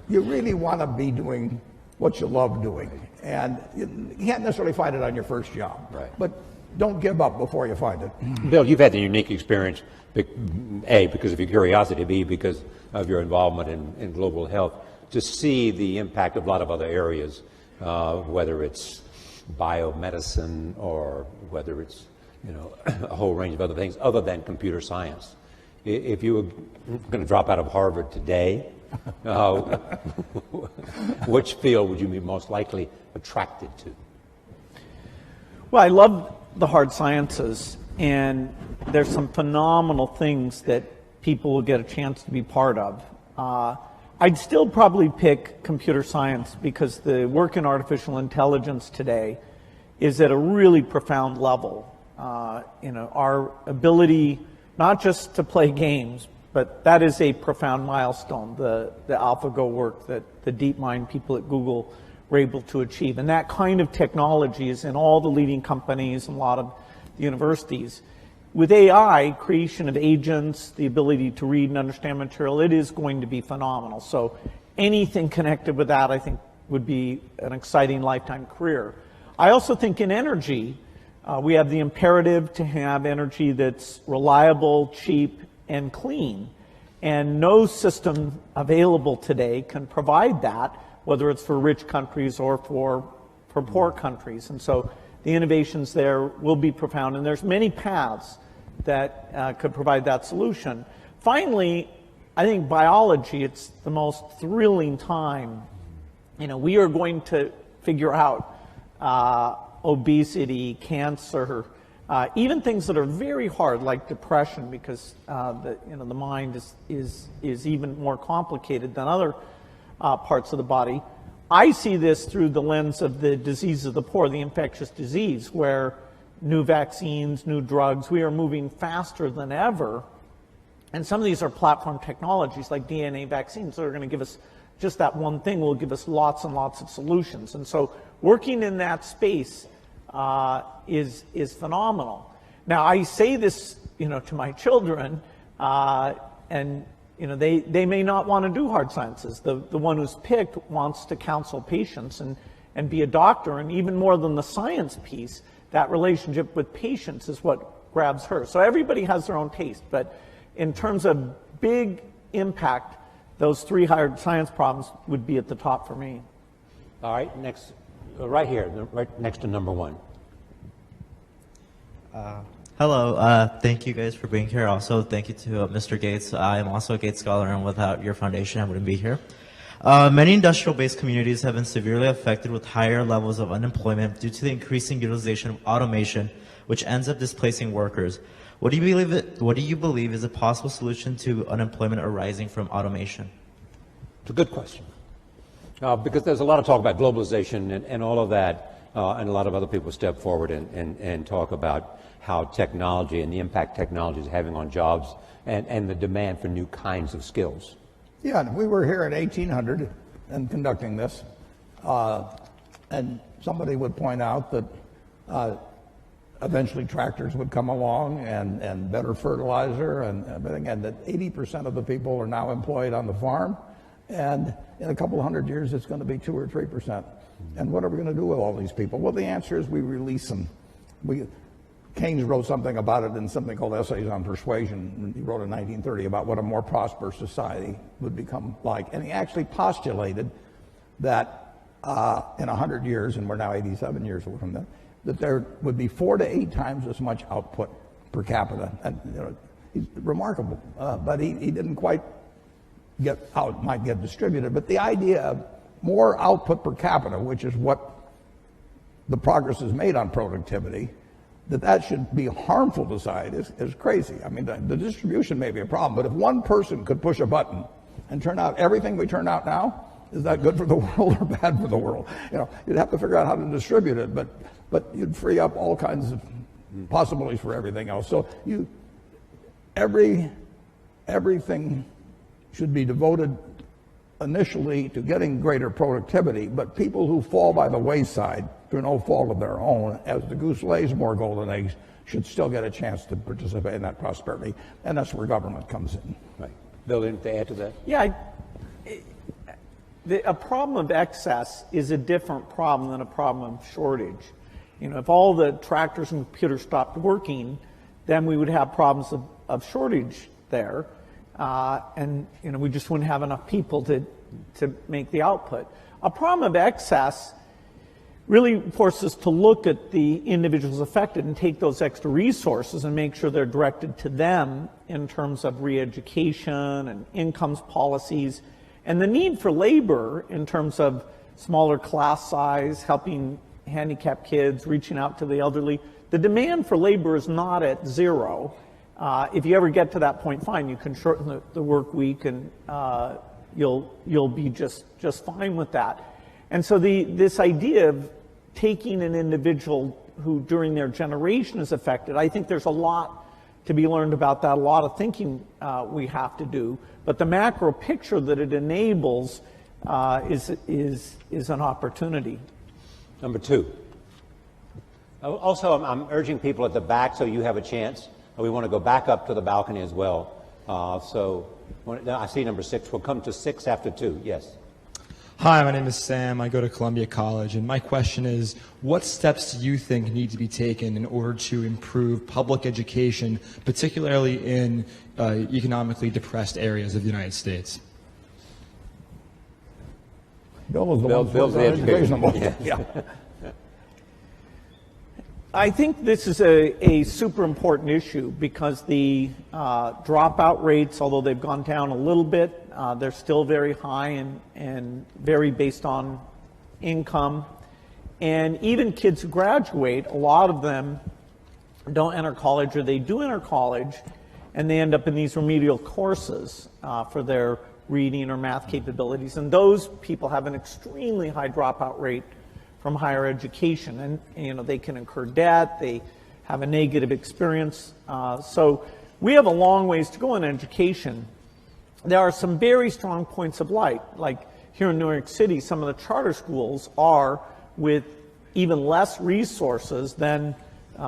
you really want to be doing what you love doing, and you can't necessarily find it on your first job. Right. But don't give up before you find it. Bill, you've had the unique experience, A, because of your curiosity, B, because of your involvement in global health, to see the impact of a lot of other areas, whether it's biomedicine or whether it's a whole range of other things other than computer science. If you were going to drop out of Harvard today, which field would you be most likely attracted to? Well, I love the hard sciences, and there's some phenomenal things that people will get a chance to be part of. I'd still probably pick computer science, because the work in artificial intelligence today is at a really profound level. Our ability not just to play games, but that is a profound milestone, the AlphaGo work that the DeepMind people at Google were able to achieve. And that kind of technology is in all the leading companies and a lot of the universities. With AI, creation of agents, the ability to read and understand material, it is going to be phenomenal. So anything connected with that, I think, would be an exciting lifetime career. I also think in energy, we have the imperative to have energy that's reliable, cheap, and clean. And no system available today can provide that, whether it's for rich countries or for poor countries. And so the innovations there will be profound. And there's many paths that could provide that solution. Finally, I think biology, it's the most thrilling time. We are going to figure out obesity, cancer, even things that are very hard like depression, because the mind is even more complicated than other parts of the body. I see this through the lens of the disease of the poor, the infectious disease, where new vaccines, new drugs, we are moving faster than ever. And some of these are platform technologies like DNA vaccines that are going to give us just that one thing will give us lots and lots of solutions. And so working in that space is phenomenal. Now, I say this, to my children, and they may not want to do hard sciences. The one who's picked wants to counsel patients and be a doctor, and even more than the science piece, that relationship with patients is what grabs her. So everybody has their own taste, but in terms of big impact, those 3 hard science problems would be at the top for me. All right, next, right here, right next to number 1. Hello, thank you guys for being here. Also, thank you to Mr. Gates. I am also a Gates Scholar, and without your foundation, I wouldn't be here. Many industrial-based communities have been severely affected with higher levels of unemployment due to the increasing utilization of automation, which ends up displacing workers. What do you believe is a possible solution to unemployment arising from automation? It's a good question. Because there's a lot of talk about globalization and all of that, and a lot of other people step forward and talk about how technology and the impact technology is having on jobs and the demand for new kinds of skills. Yeah, we were here in 1800 and conducting this, and somebody would point out that eventually tractors would come along and better fertilizer and everything, and that 80% of the people are now employed on the farm, and in a couple of hundred years it's going to be 2 or 3%. And what are we going to do with all these people? Well, the answer is we release them. Keynes wrote something about it in something called Essays on Persuasion. He wrote in 1930 about what a more prosperous society would become like. And he actually postulated that in 100 years, and we're now 87 years from that there would be 4 to 8 times as much output per capita. And he's remarkable, but he didn't quite get how it might get distributed. But the idea of more output per capita, which is what the progress is made on productivity, that should be harmful to society is crazy. I mean, the distribution may be a problem, but if one person could push a button and turn out everything we turn out now, is that good for the world or bad for the world? You'd have to figure out how to distribute it, but you'd free up all kinds of possibilities for everything else. So everything should be devoted initially to getting greater productivity, but people who fall by the wayside through no fault of their own, as the goose lays more golden eggs, should still get a chance to participate in that prosperity, and that's where government comes in. Right. Bill, anything to add to that? Yeah, a problem of excess is a different problem than a problem of shortage. If all the tractors and computers stopped working, then we would have problems of shortage there. And we just wouldn't have enough people to make the output. A problem of excess really forces us to look at the individuals affected and take those extra resources and make sure they're directed to them in terms of re-education and incomes policies, and the need for labor in terms of smaller class size, helping handicapped kids, reaching out to the elderly. The demand for labor is not at zero. If you ever get to that point, fine, you can shorten the work week, and you'll be just fine with that. And so this idea of taking an individual who during their generation is affected, I think there's a lot to be learned about that, a lot of thinking we have to do. But the macro picture that it enables is an opportunity. Number 2. Also, I'm urging people at the back, so you have a chance. We want to go back up to the balcony as well. I see number 6. We'll come to 6 after 2. Yes. Hi, my name is Sam. I go to Columbia College, and my question is, what steps do you think need to be taken in order to improve public education, particularly in economically depressed areas of the United States? Bill was the one Bill's the education. Yeah. I think this is a super important issue because the dropout rates, although they've gone down a little bit, they're still very high and very based on income. And even kids who graduate, a lot of them don't enter college, or they do enter college, and they end up in these remedial courses for their reading or math capabilities. And those people have an extremely high dropout rate from higher education, and they can incur debt, they have a negative experience. So we have a long ways to go in education. There are some very strong points of light, like here in New York City, some of the charter schools are, with even less resources than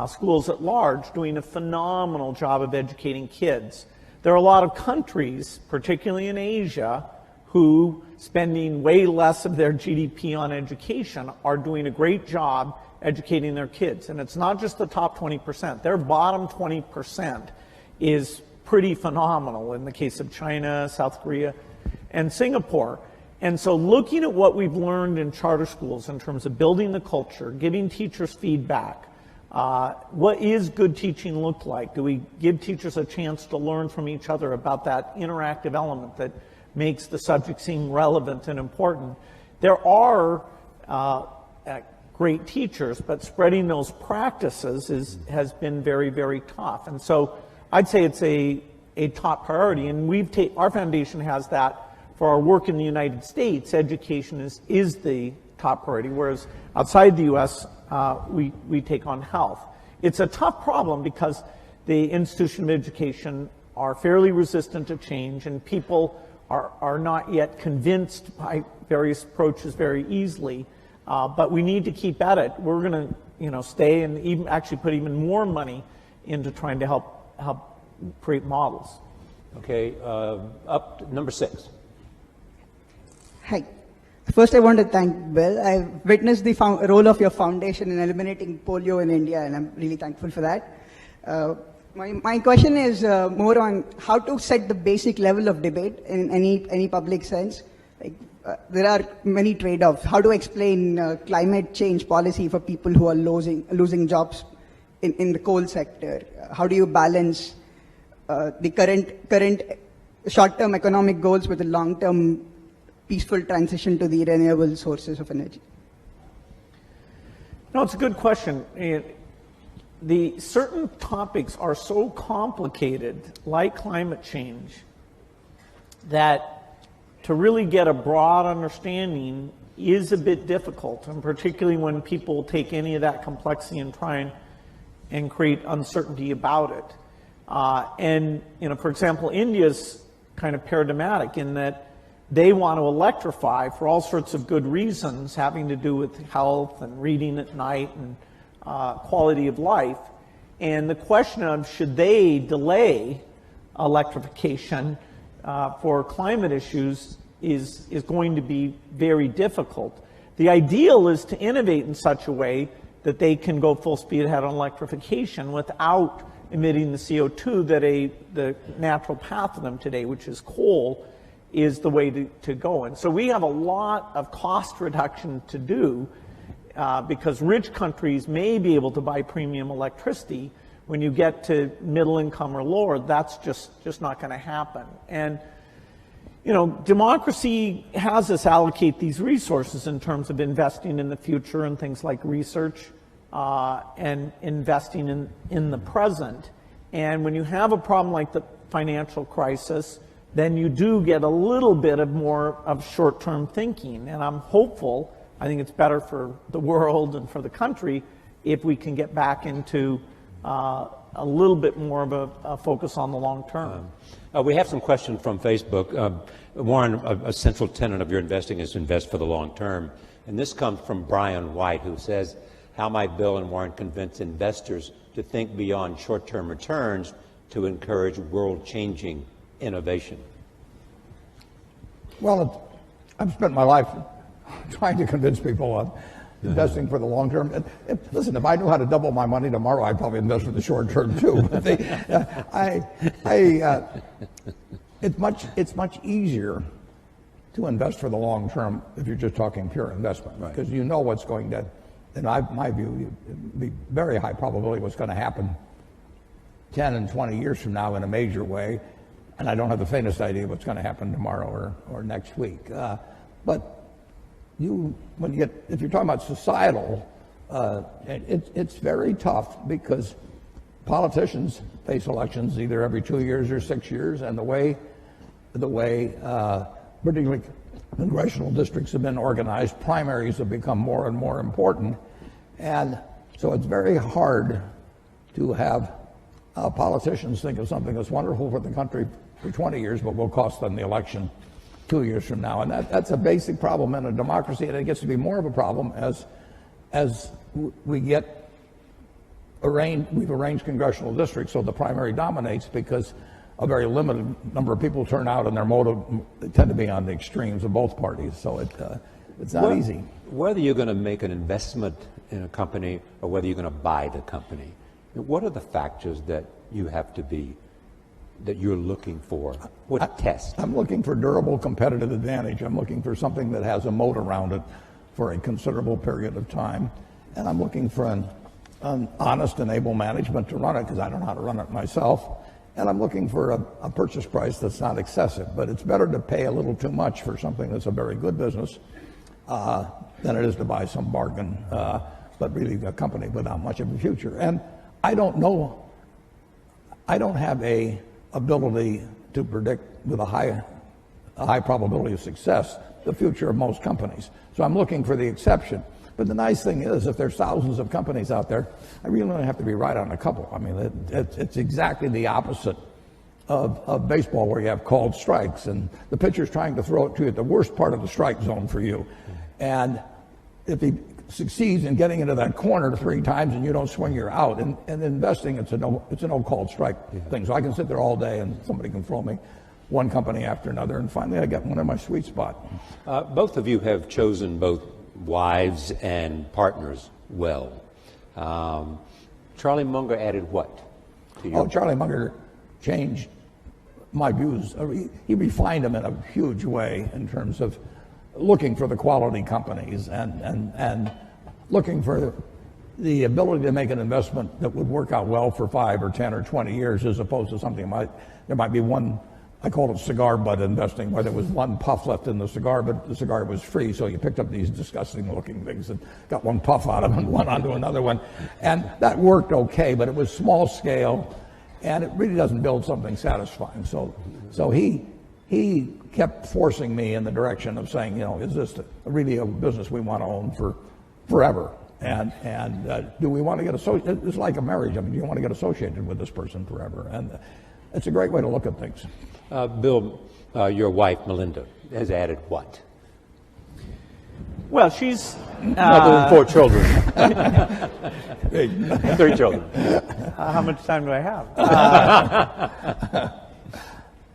schools at large, doing a phenomenal job of educating kids. There are a lot of countries, particularly in Asia, who, spending way less of their GDP on education, are doing a great job educating their kids. And it's not just the top 20%. Their bottom 20% is pretty phenomenal in the case of China, South Korea, and Singapore. And so looking at what we've learned in charter schools in terms of building the culture, giving teachers feedback, what is good teaching look like? Do we give teachers a chance to learn from each other about that interactive element that makes the subject seem relevant and important? There are great teachers, but spreading those practices has been very, very tough. And so I'd say it's a top priority, and our foundation has that for our work in the United States. Education is the top priority, whereas outside the U.S., we take on health. It's a tough problem because the institution of education are fairly resistant to change, and people are not yet convinced by various approaches very easily. But we need to keep at it. We're going to stay and even actually put even more money into trying to help create models. Okay, up to number 6. Hi. First, I want to thank Bill. I've witnessed the role of your foundation in eliminating polio in India, and I'm really thankful for that. My question is more on how to set the basic level of debate in any public sense. Like, there are many trade-offs. How to explain climate change policy for people who are losing jobs in the coal sector? How do you balance the current short-term economic goals with the long-term peaceful transition to the renewable sources of energy? No, it's a good question. The certain topics are so complicated, like climate change, that to really get a broad understanding is a bit difficult, and particularly when people take any of that complexity and try and create uncertainty about it. For example, India's kind of paradigmatic in that they want to electrify for all sorts of good reasons having to do with health and reading at night and quality of life. And the question of should they delay electrification for climate issues is going to be very difficult. The ideal is to innovate in such a way that they can go full speed ahead on electrification without emitting the CO2 that the natural path of them today, which is coal, is the way to go. And so we have a lot of cost reduction to do because rich countries may be able to buy premium electricity. When you get to middle income or lower, that's just not going to happen. And democracy has us allocate these resources in terms of investing in the future and things like research and investing in the present. And when you have a problem like the financial crisis, then you do get a little bit of more of short-term thinking. And I'm hopeful, I think it's better for the world and for the country if we can get back into a little bit more of a focus on the long term. We have some questions from Facebook. Warren, a central tenet of your investing is to invest for the long term. And this comes from Brian White, who says, how might Bill and Warren convince investors to think beyond short-term returns to encourage world-changing innovation? Well, I've spent my life trying to convince people of investing for the long term. Listen, if I knew how to double my money tomorrow, I'd probably invest for the short term too. It's much easier to invest for the long term if you're just talking pure investment, because you know what's going to in my view, it'd be very high probability what's going to happen 10 and 20 years from now in a major way, and I don't have the faintest idea what's going to happen tomorrow or next week. But if you're talking about societal, it's very tough because politicians face elections either every 2 years or 6 years, and the way particularly congressional districts have been organized, primaries have become more and more important, and so it's very hard to have politicians think of something that's wonderful for the country for 20 years, but will cost them the election 2 years from now. And that's a basic problem in a democracy, and it gets to be more of a problem as we've arranged congressional districts so the primary dominates because a very limited number of people turn out, and their motive tend to be on the extremes of both parties. So it's not easy. Whether you're going to make an investment in a company or whether you're going to buy the company, what are the factors that you're looking for? What test? I'm looking for durable competitive advantage. I'm looking for something that has a moat around it for a considerable period of time. And I'm looking for an honest and able management to run it, because I don't know how to run it myself. And I'm looking for a purchase price that's not excessive. But it's better to pay a little too much for something that's a very good business than it is to buy some bargain, but really a company without much of a future. And I don't know. I don't have a ability to predict with a high probability of success the future of most companies. So I'm looking for the exception. But the nice thing is, if there's thousands of companies out there, I really only have to be right on a couple. I mean, it's exactly the opposite of baseball, where you have called strikes, and the pitcher's trying to throw it to you at the worst part of the strike zone for you. And if he succeeds in getting into that corner 3 times and you don't swing, you're out. And investing, it's a no called strike thing. So I can sit there all day and somebody can throw me one company after another, and finally I get one in my sweet spot. Both of you have chosen both wives and partners well. Charlie Munger added what to you? Charlie Munger changed my views. He refined them in a huge way in terms of looking for the quality companies and looking for the ability to make an investment that would work out well for 5 or 10 or 20 years, as opposed to something there might be one. I call it cigar butt investing, where there was one puff left in the cigar, but the cigar was free, so you picked up these disgusting looking things and got one puff out of them and one onto another one. And that worked okay, but it was small scale, and it really doesn't build something satisfying. So he kept forcing me in the direction of saying, is this really a business we want to own for forever? And do we want to get associated? It's like a marriage. I mean, do you want to get associated with this person forever? And it's a great way to look at things. Bill, your wife, Melinda, has added what? Well, she's... Other than 4 children. 3 children. How much time do I have?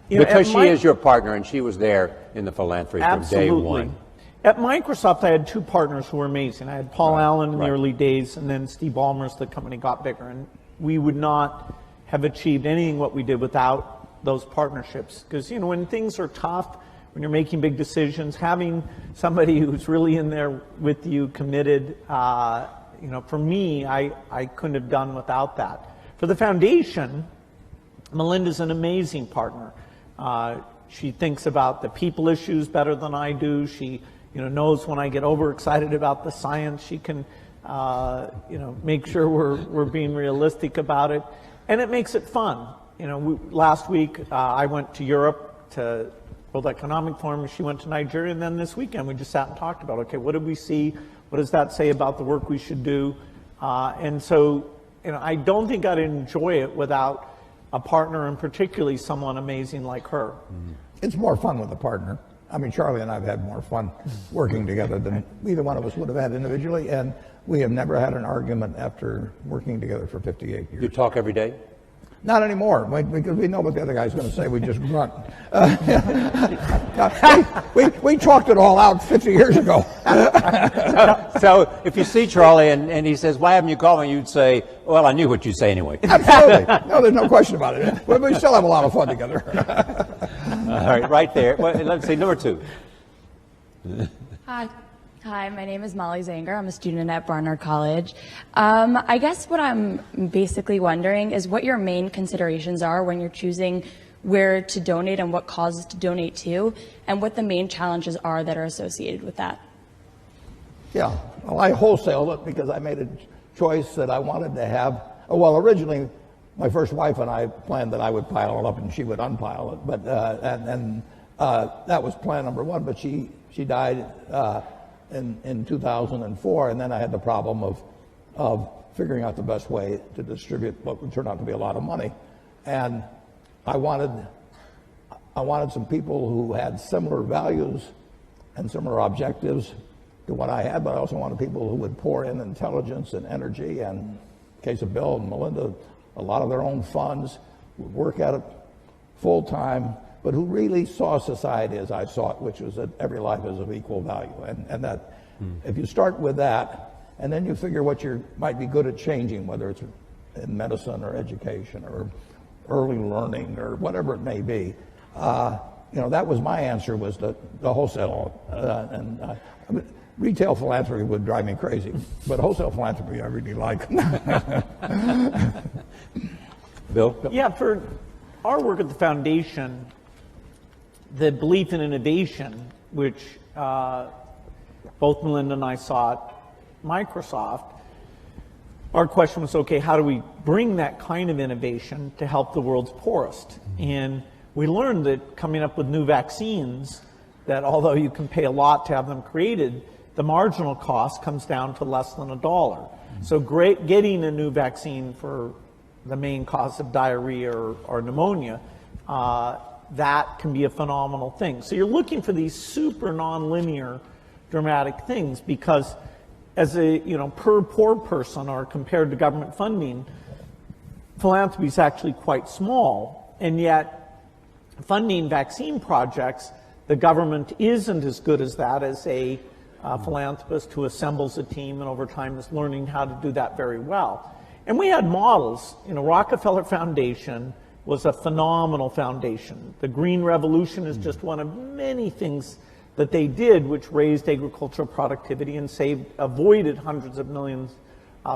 Because she is your partner, and she was there in the philanthropy from day one. At Microsoft, I had 2 partners who were amazing. I had Paul Allen in the early days, and then Steve Ballmer as the company got bigger. And we would not have achieved anything what we did without those partnerships. Because, when things are tough, when you're making big decisions, having somebody who's really in there with you, committed, for me, I couldn't have done without that. For the foundation, Melinda's an amazing partner. She thinks about the people issues better than I do. She, knows when I get overexcited about the science. She can, make sure we're being realistic about it, and it makes it fun. Last week I went to Europe to World Economic Forum. She went to Nigeria, and then this weekend we just sat and talked about, okay, what did we see? What does that say about the work we should do? And so, I don't think I'd enjoy it without a partner, and particularly someone amazing like her. It's more fun with a partner. I mean, Charlie and I have had more fun working together than either one of us would have had individually, and we have never had an argument after working together for 58 years. You talk every day? Not anymore, because we know what the other guy's going to say. We just grunt. We talked it all out 50 years ago. So if you see Charlie and he says, "Why haven't you called me?" you'd say, "Well, I knew what you'd say anyway." Absolutely. No, there's no question about it. But we still have a lot of fun together. All right, right there. Well, let's see, number 2. Hi, Hi, my name is Molly Zanger. I'm a student at Barnard College. I guess what I'm basically wondering is what your main considerations are when you're choosing where to donate and what causes to donate to, and what the main challenges are that are associated with that. Yeah, well, I wholesaled it because I made a choice that I wanted to have. Well, originally, my first wife and I planned that I would pile it up and she would unpile it, but that was plan number one. But she died in 2004, and then I had the problem of figuring out the best way to distribute what would turn out to be a lot of money, and I wanted some people who had similar values and similar objectives to what I had, but I also wanted people who would pour in intelligence and energy, and in the case of Bill and Melinda, a lot of their own funds, would work at it full time, but who really saw society as I saw it, which was that every life is of equal value. And that if you start with that, and then you figure what you might be good at changing, whether it's in medicine or education or early learning or whatever it may be, that was my answer, was the wholesale. I mean, retail philanthropy would drive me crazy, but wholesale philanthropy I really like. Bill? Yeah, for our work at the foundation, the belief in innovation, which both Melinda and I saw at Microsoft, our question was, okay, how do we bring that kind of innovation to help the world's poorest? And we learned that coming up with new vaccines, that although you can pay a lot to have them created, the marginal cost comes down to less than $1. So getting a new vaccine for the main cause of diarrhea or pneumonia, that can be a phenomenal thing. So you're looking for these super nonlinear dramatic things, because as a, per poor person or compared to government funding, philanthropy is actually quite small, and yet funding vaccine projects, the government isn't as good as that as a philanthropist who assembles a team and over time is learning how to do that very well. And we had models. Rockefeller Foundation was a phenomenal foundation. The Green Revolution is just one of many things that they did which raised agricultural productivity and avoided hundreds of millions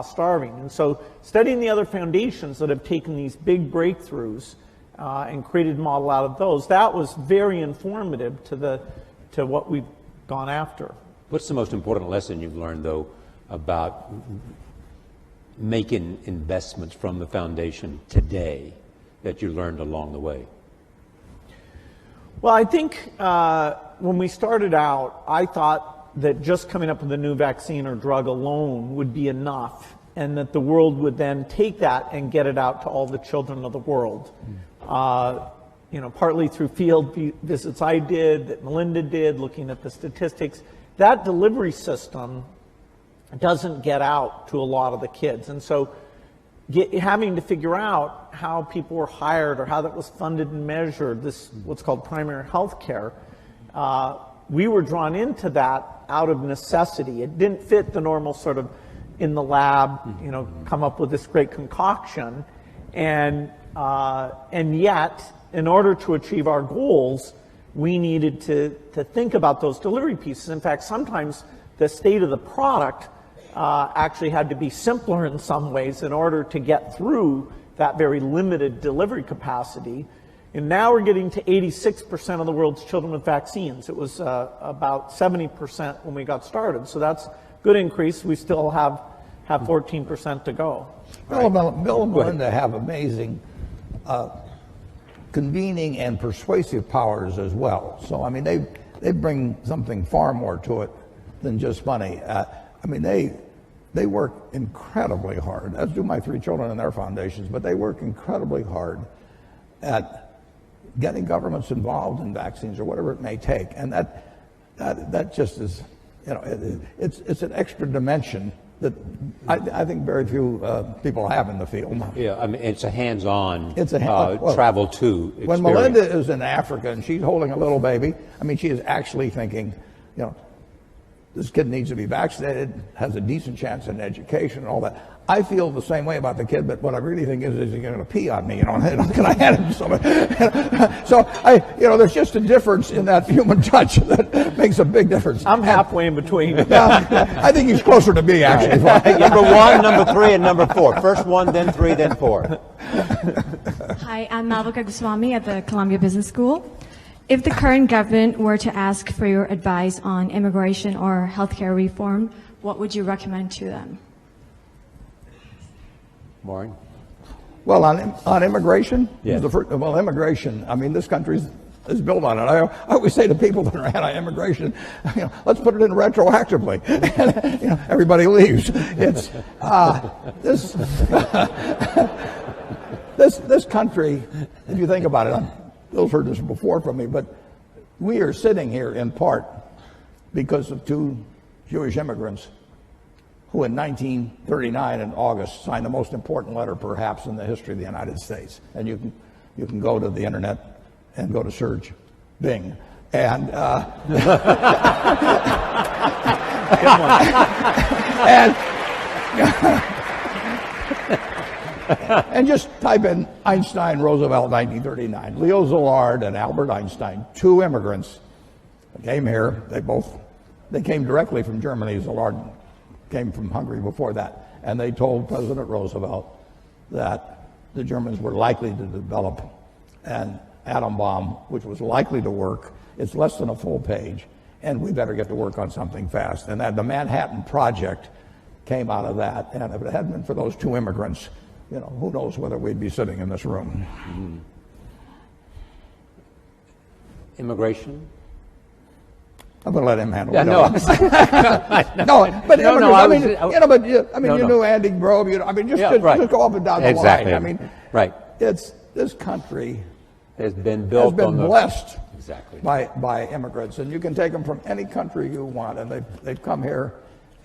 starving. And so studying the other foundations that have taken these big breakthroughs and created a model out of those, that was very informative to what we've gone after. What's the most important lesson you've learned, though, about making investments from the foundation today that you learned along the way? Well, I think when we started out, I thought that just coming up with a new vaccine or drug alone would be enough, and that the world would then take that and get it out to all the children of the world. Partly through field visits I did, that Melinda did, looking at the statistics. That delivery system doesn't get out to a lot of the kids. And so having to figure out how people were hired or how that was funded and measured, this what's called primary health care, we were drawn into that out of necessity. It didn't fit the normal sort of in the lab, come up with this great concoction. And yet, in order to achieve our goals, we needed to think about those delivery pieces. In fact, sometimes the state of the product actually had to be simpler in some ways in order to get through that very limited delivery capacity. And now we're getting to 86% of the world's children with vaccines. It was about 70% when we got started. So that's a good increase. We still have 14% to go. Bill and Melinda have amazing convening and persuasive powers as well. So, I mean, they bring something far more to it than just money. They work incredibly hard, as do my three children in their foundations, but they work incredibly hard at getting governments involved in vaccines or whatever it may take. And that just is, it's an extra dimension that I think very few people have in the field. Yeah, it's a hands-on well, travel to experience. When Melinda is in Africa and she's holding a little baby, she is actually thinking, this kid needs to be vaccinated, has a decent chance in education and all that. I feel the same way about the kid, but what I really think is he's going to pee on me, can I hand him some? So there's just a difference in that human touch that makes a big difference. I'm halfway in between. I think he's closer to me, actually. Number 1, number 3, and number 4. First 1, then 3, then 4. Hi, I'm Malvika Goswami at the Columbia Business School. If the current government were to ask for your advice on immigration or healthcare reform, what would you recommend to them? Warren? Well, on immigration? Yes. Immigration, I mean, this country is built on it. I always say to people that are anti-immigration, let's put it in retroactively. Everybody leaves. It's this country, if you think about it, Bill's heard this before from me, but we are sitting here in part because of 2 Jewish immigrants who in 1939 in August signed the most important letter perhaps in the history of the United States. And you can go to the internet and go to search Bing. And and just type in Einstein, Roosevelt, 1939. Leo Szilard and Albert Einstein, 2 immigrants, came here. They came directly from Germany. Szilard came from Hungary before that. And they told President Roosevelt that the Germans were likely to develop an atom bomb, which was likely to work. It's less than a full page, and we better get to work on something fast. And that the Manhattan Project came out of that. And if it hadn't been for those 2 immigrants, who knows whether we'd be sitting in this room. Mm-hmm. Immigration? I'm going to let him handle it. You knew Andy Grove. Just go up and down the line. I mean, right. This country has been built blessed by immigrants, and you can take them from any country you want, and they've come here,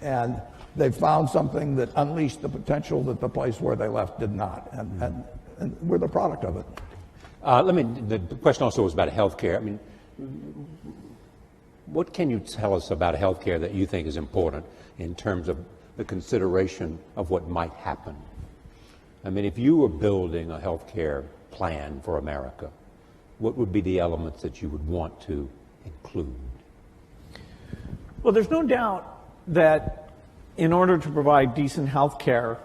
and they've found something that unleashed the potential that the place where they left did not, and we're the product of it. The question also was about healthcare. I mean, what can you tell us about healthcare that you think is important in terms of the consideration of what might happen? I mean, if you were building a healthcare plan for America, what would be the elements that you would want to include? Well, there's no doubt that in order to provide decent health care,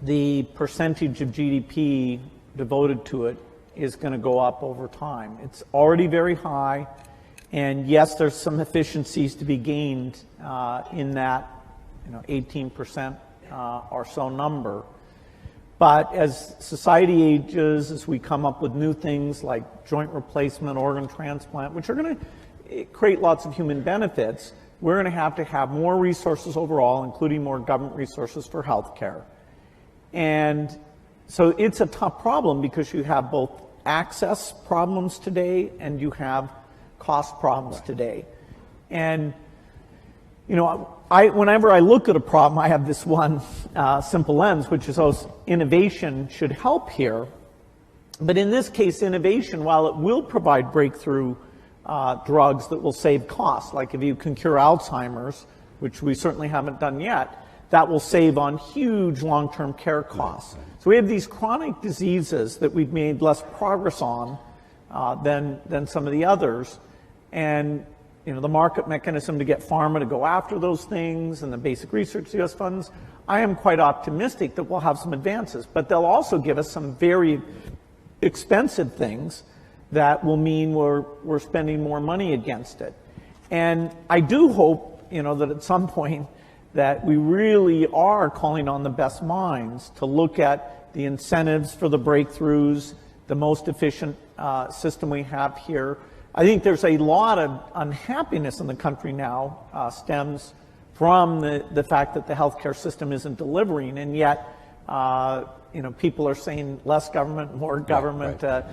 the percentage of GDP devoted to it is going to go up over time. It's already very high, and yes, there's some efficiencies to be gained in that 18% or so number. But as society ages, as we come up with new things like joint replacement, organ transplant, which are going to create lots of human benefits, we're going to have more resources overall, including more government resources for health care. And so it's a tough problem because you have both access problems today and you have cost problems today. And whenever I look at a problem, I have this one simple lens, which is innovation should help here. But in this case, innovation, while it will provide breakthrough drugs that will save costs, like if you can cure Alzheimer's, which we certainly haven't done yet, that will save on huge long-term care costs. So we have these chronic diseases that we've made less progress on than some of the others. And the market mechanism to get pharma to go after those things and the basic research US funds, I am quite optimistic that we'll have some advances. But they'll also give us some very expensive things that will mean we're spending more money against it. And I do hope, that at some point that we really are calling on the best minds to look at the incentives for the breakthroughs, the most efficient system we have here. I think there's a lot of unhappiness in the country now stems from the fact that the healthcare system isn't delivering, and yet people are saying less government, more government. Right.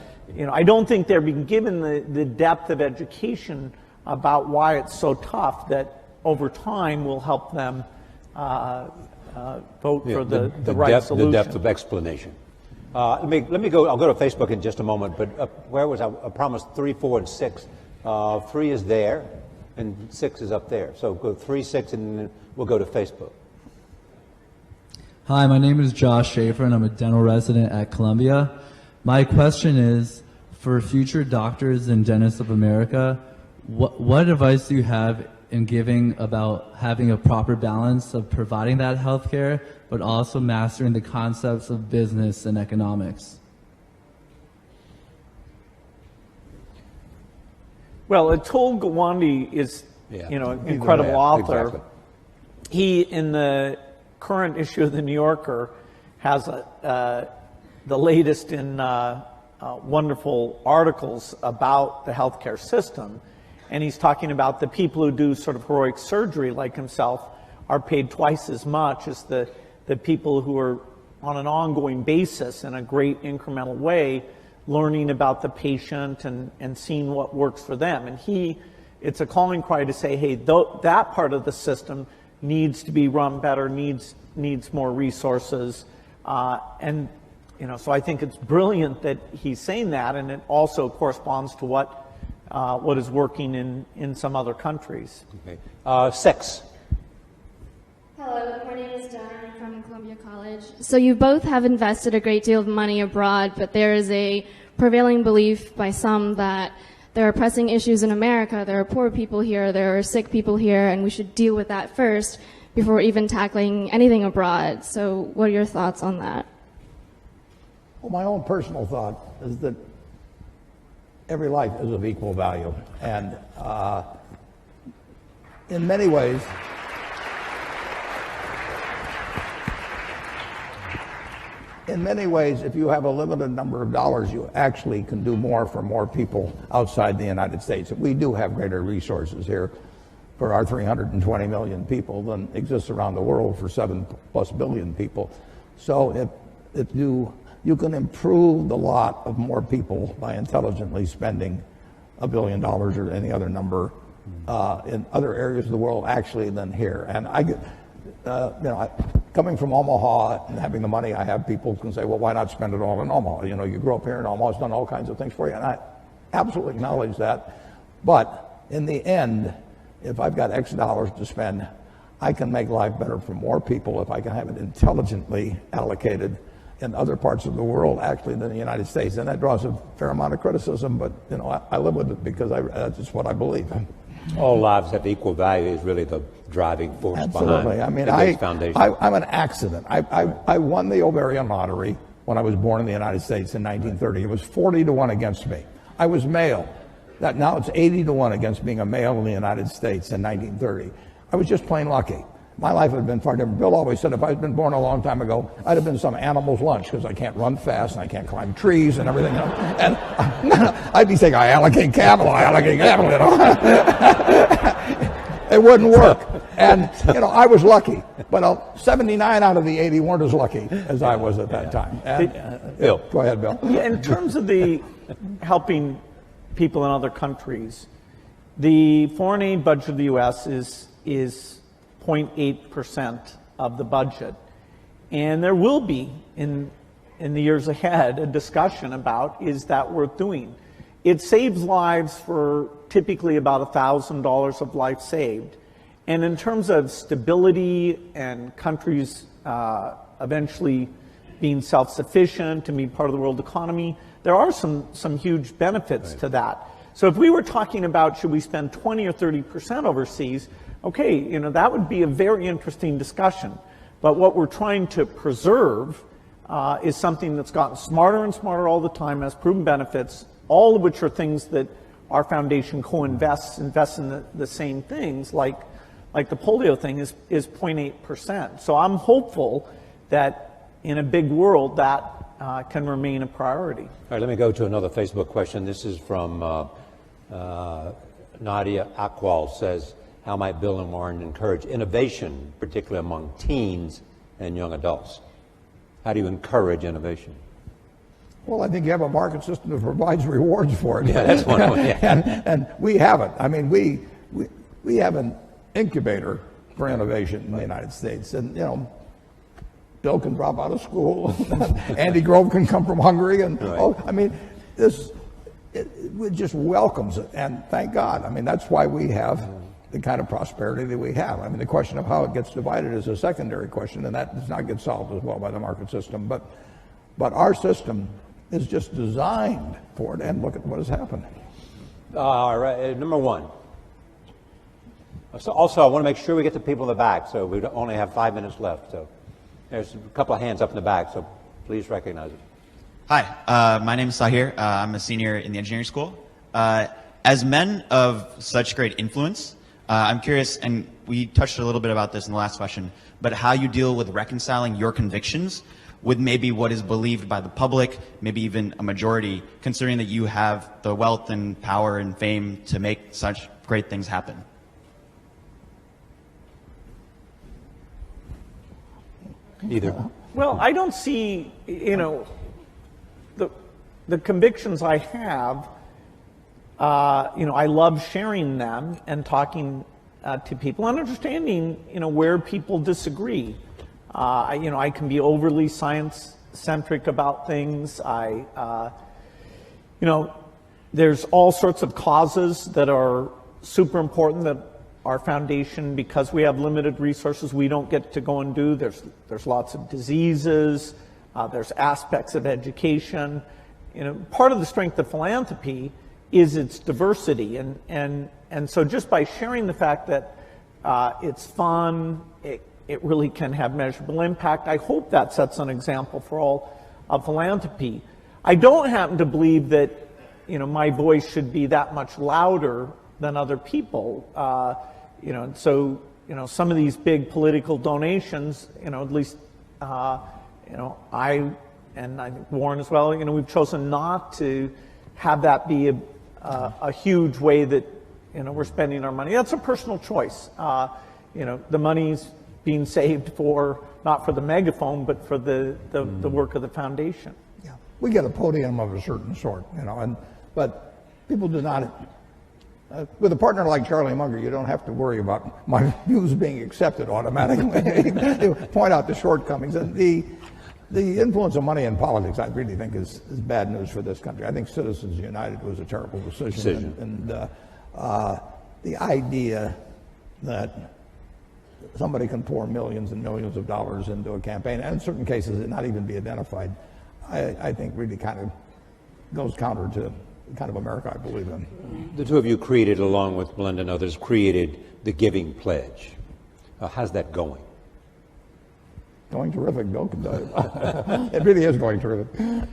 I don't think they're being given the depth of education about why it's so tough that over time will help them vote for the right solution. The depth of explanation. Let me go. I'll go to Facebook in just a moment. But where was I? I promised 3, 4, and 6. 3 is there, and 6 is up there. So go 3, 6, and then we'll go to Facebook. Hi, my name is Josh Schaefer, and I'm a dental resident at Columbia. My question is, for future doctors and dentists of America, what advice do you have in giving about having a proper balance of providing that health care, but also mastering the concepts of business and economics? Well, Atul Gawande is, an incredible author. Exactly. He, in the current issue of the New Yorker, has the latest in wonderful articles about the healthcare system. And he's talking about the people who do sort of heroic surgery like himself are paid twice as much as the people who are on an ongoing basis in a great incremental way learning about the patient and seeing what works for them. And it's a calling cry to say, hey, that part of the system needs to be run better, needs more resources. So I think it's brilliant that he's saying that, and it also corresponds to what is working in some other countries. Okay. 6. Hello, my name is Donna. I'm from Columbia College. So you both have invested a great deal of money abroad, but there is a prevailing belief by some that there are pressing issues in America. There are poor people here, there are sick people here, and we should deal with that first before even tackling anything abroad. So what are your thoughts on that? Well, my own personal thought is that every life is of equal value. And in many ways, if you have a limited number of dollars, you actually can do more for more people outside the United States. We do have greater resources here for our 320 million people than exists around the world for 7+ billion people. So if you can improve the lot of more people by intelligently spending $1 billion or any other number in other areas of the world actually than here. And coming from Omaha and having the money I have, people can say, well, why not spend it all in Omaha? You grew up here and Omaha's done all kinds of things for you. And I absolutely acknowledge that. But in the end, if I've got X dollars to spend, I can make life better for more people if I can have it intelligently allocated in other parts of the world actually than the United States. And that draws a fair amount of criticism, but I live with it because that's just what I believe. All lives have equal value is really the driving force Absolutely. behind the Gates Foundation. I'm an accident. I won the ovarian lottery when I was born in the United States in 1930. It was 40-1 against me. I was male. Now it's 80-1 against being a male in the United States in 1930. I was just plain lucky. My life would have been far different. Bill always said if I'd been born a long time ago, I'd have been some animal's lunch because I can't run fast and I can't climb trees and everything else. And I'd be saying, I allocate capital. It wouldn't work. And, I was lucky. But 79 out of the 80 weren't as lucky as I was at that time. And, Bill. Go ahead, Bill. Yeah, in terms of the helping people in other countries, the foreign aid budget of the U.S. is 0.8% of the budget. And there will be, in the years ahead, a discussion about, is that worth doing? It saves lives for typically about $1,000 of life saved. And in terms of stability and countries eventually being self-sufficient and being part of the world economy, there are some huge benefits to that. So if we were talking about should we spend 20 or 30% overseas, okay, that would be a very interesting discussion. But what we're trying to preserve is something that's gotten smarter and smarter all the time, has proven benefits, all of which are things that our foundation co-invests in the same things, like the polio thing is 0.8%. So I'm hopeful that in a big world that can remain a priority. All right, let me go to another Facebook question. This is from Nadia Akwal, says, how might Bill and Warren encourage innovation, particularly among teens and young adults? How do you encourage innovation? Well, I think you have a market system that provides rewards for it. Yeah, that's one of them. Yeah. and we haven't. I mean, we have an incubator for innovation in the United States. And, Bill can drop out of school. Andy Grove can come from Hungary. And, it just welcomes it. And thank God. I mean, that's why we have the kind of prosperity that we have. I mean, the question of how it gets divided is a secondary question, and that does not get solved as well by the market system. But our system is just designed for it, and look at what has happened. All right, number one. So also, I want to make sure we get the people in the back, so we only have 5 minutes left. So there's a couple of hands up in the back, so please recognize it. Hi, my name is Sahir. I'm a senior in the engineering school. As men of such great influence, I'm curious, and we touched a little bit about this in the last question, but how you deal with reconciling your convictions with maybe what is believed by the public, maybe even a majority, considering that you have the wealth and power and fame to make such great things happen. Either. Well, I don't see, the convictions I have, I love sharing them and talking to people and understanding, where people disagree. I can be overly science-centric about things. There's all sorts of causes that are super important that our foundation, because we have limited resources, we don't get to go and do. There's lots of diseases. There's aspects of education. Part of the strength of philanthropy is its diversity, and so just by sharing the fact that it's fun, it really can have measurable impact. I hope that sets an example for all of philanthropy. I don't happen to believe that my voice should be that much louder than other people. So some of these big political donations, at least I and I think Warren as well, we've chosen not to have that be a huge way that we're spending our money. That's a personal choice. The money's being saved for not for the megaphone, but for the work of the foundation. Yeah, we get a podium of a certain sort, but people do not. With a partner like Charlie Munger, you don't have to worry about my views being accepted automatically. They point out the shortcomings. And the influence of money in politics, I really think, is bad news for this country. I think Citizens United was a terrible decision. And the idea that somebody can pour millions and millions of dollars into a campaign, and in certain cases it not even be identified, I think really kind of goes counter to the kind of America I believe in. The two of you created, along with Melinda and others, created the Giving Pledge. How's that going? Going terrific, Bill can tell you. It really is going terrific.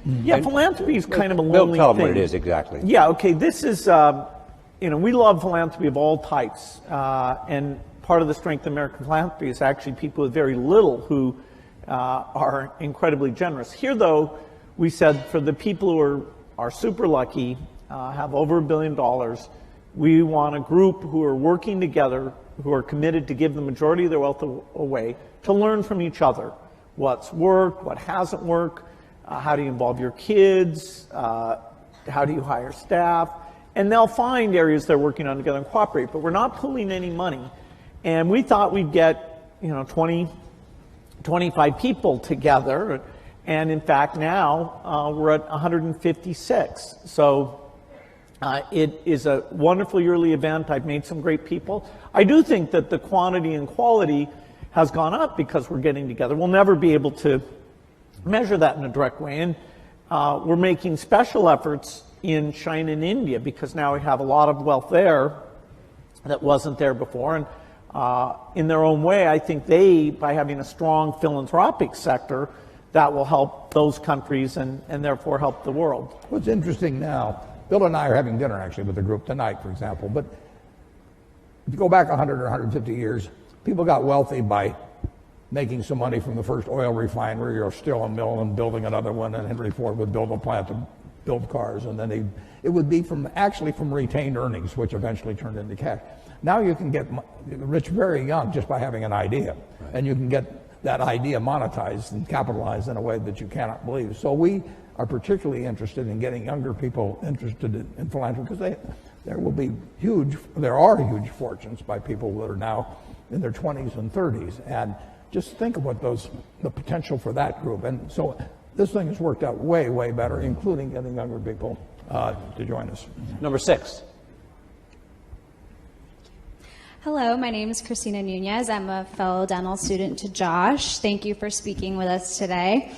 Yeah, philanthropy is kind of a lonely Bill, tell them thing. what it is exactly. Yeah, okay, this is, we love philanthropy of all types, and part of the strength of American philanthropy is actually people with very little who are incredibly generous. Here, though, we said for the people who are super lucky, have over $1 billion, we want a group who are working together, who are committed to give the majority of their wealth away, to learn from each other. What's worked, what hasn't worked, how do you involve your kids, how do you hire staff, and they'll find areas they're working on together and cooperate, but we're not pulling any money. And we thought we'd get 20, 25 people together, and in fact now we're at 156. So it is a wonderful yearly event. I've made some great people. I do think that the quantity and quality has gone up because we're getting together. We'll never be able to measure that in a direct way, and we're making special efforts in China and India because now we have a lot of wealth there that wasn't there before. And in their own way, I think by having a strong philanthropic sector, that will help those countries and therefore help the world. What's interesting now, Bill and I are having dinner actually with the group tonight, for example, but if you go back 100 or 150 years, people got wealthy by making some money from the first oil refinery or steel and mill and building another one, and Henry Ford would build a plant to build cars, and then it would be from retained earnings, which eventually turned into cash. Now you can get rich very young just by having an idea, and you can get that idea monetized and capitalized in a way that you cannot believe. So we are particularly interested in getting younger people interested in philanthropy because there are huge fortunes by people that are now in their 20s and 30s, and just think of what the potential for that group. And so this thing has worked out way, way better, including getting younger people to join us. Number 6. Hello, my name is Christina Nunez. I'm a fellow dental student to Josh. Thank you for speaking with us today.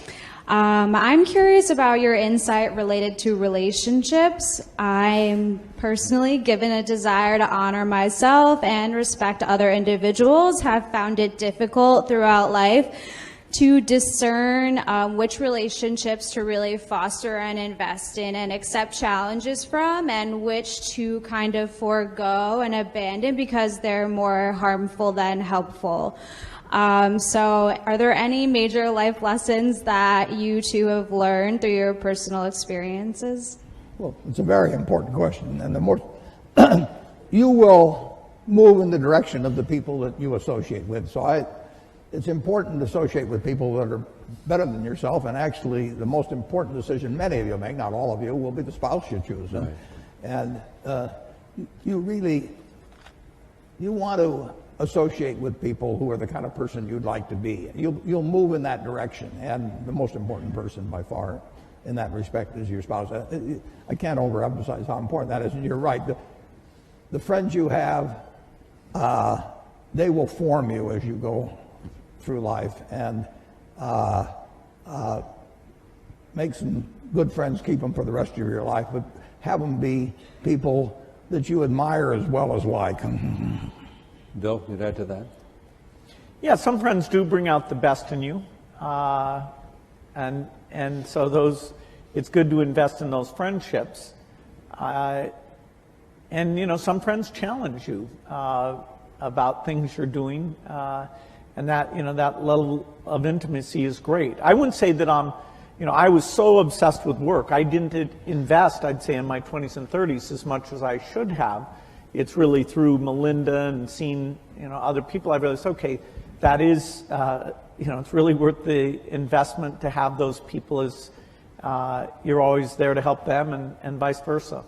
I'm curious about your insight related to relationships. I'm personally, given a desire to honor myself and respect other individuals, have found it difficult throughout life to discern which relationships to really foster and invest in and accept challenges from, and which to kind of forego and abandon because they're more harmful than helpful. So are there any major life lessons that you two have learned through your personal experiences? Well, it's a very important question, and the more you will move in the direction of the people that you associate with. So it's important to associate with people that are better than yourself, and actually the most important decision many of you make, not all of you, will be the spouse you choose. Right. And you want to associate with people who are the kind of person you'd like to be. You'll move in that direction, and the most important person by far in that respect is your spouse. I can't overemphasize how important that is, and you're right. The friends you have, they will form you as you go through life, and make some good friends, keep them for the rest of your life, but have them be people that you admire as well as like. Bill, you'd add to that? Yeah, some friends do bring out the best in you, and so it's good to invest in those friendships. And you know, some friends challenge you about things you're doing, and that that level of intimacy is great. I wouldn't say that I was so obsessed with work. I didn't invest, I'd say, in my 20s and 30s as much as I should have. It's really through Melinda and seeing other people I realized, okay, that is it's really worth the investment to have those people, as you're always there to help them, and vice versa.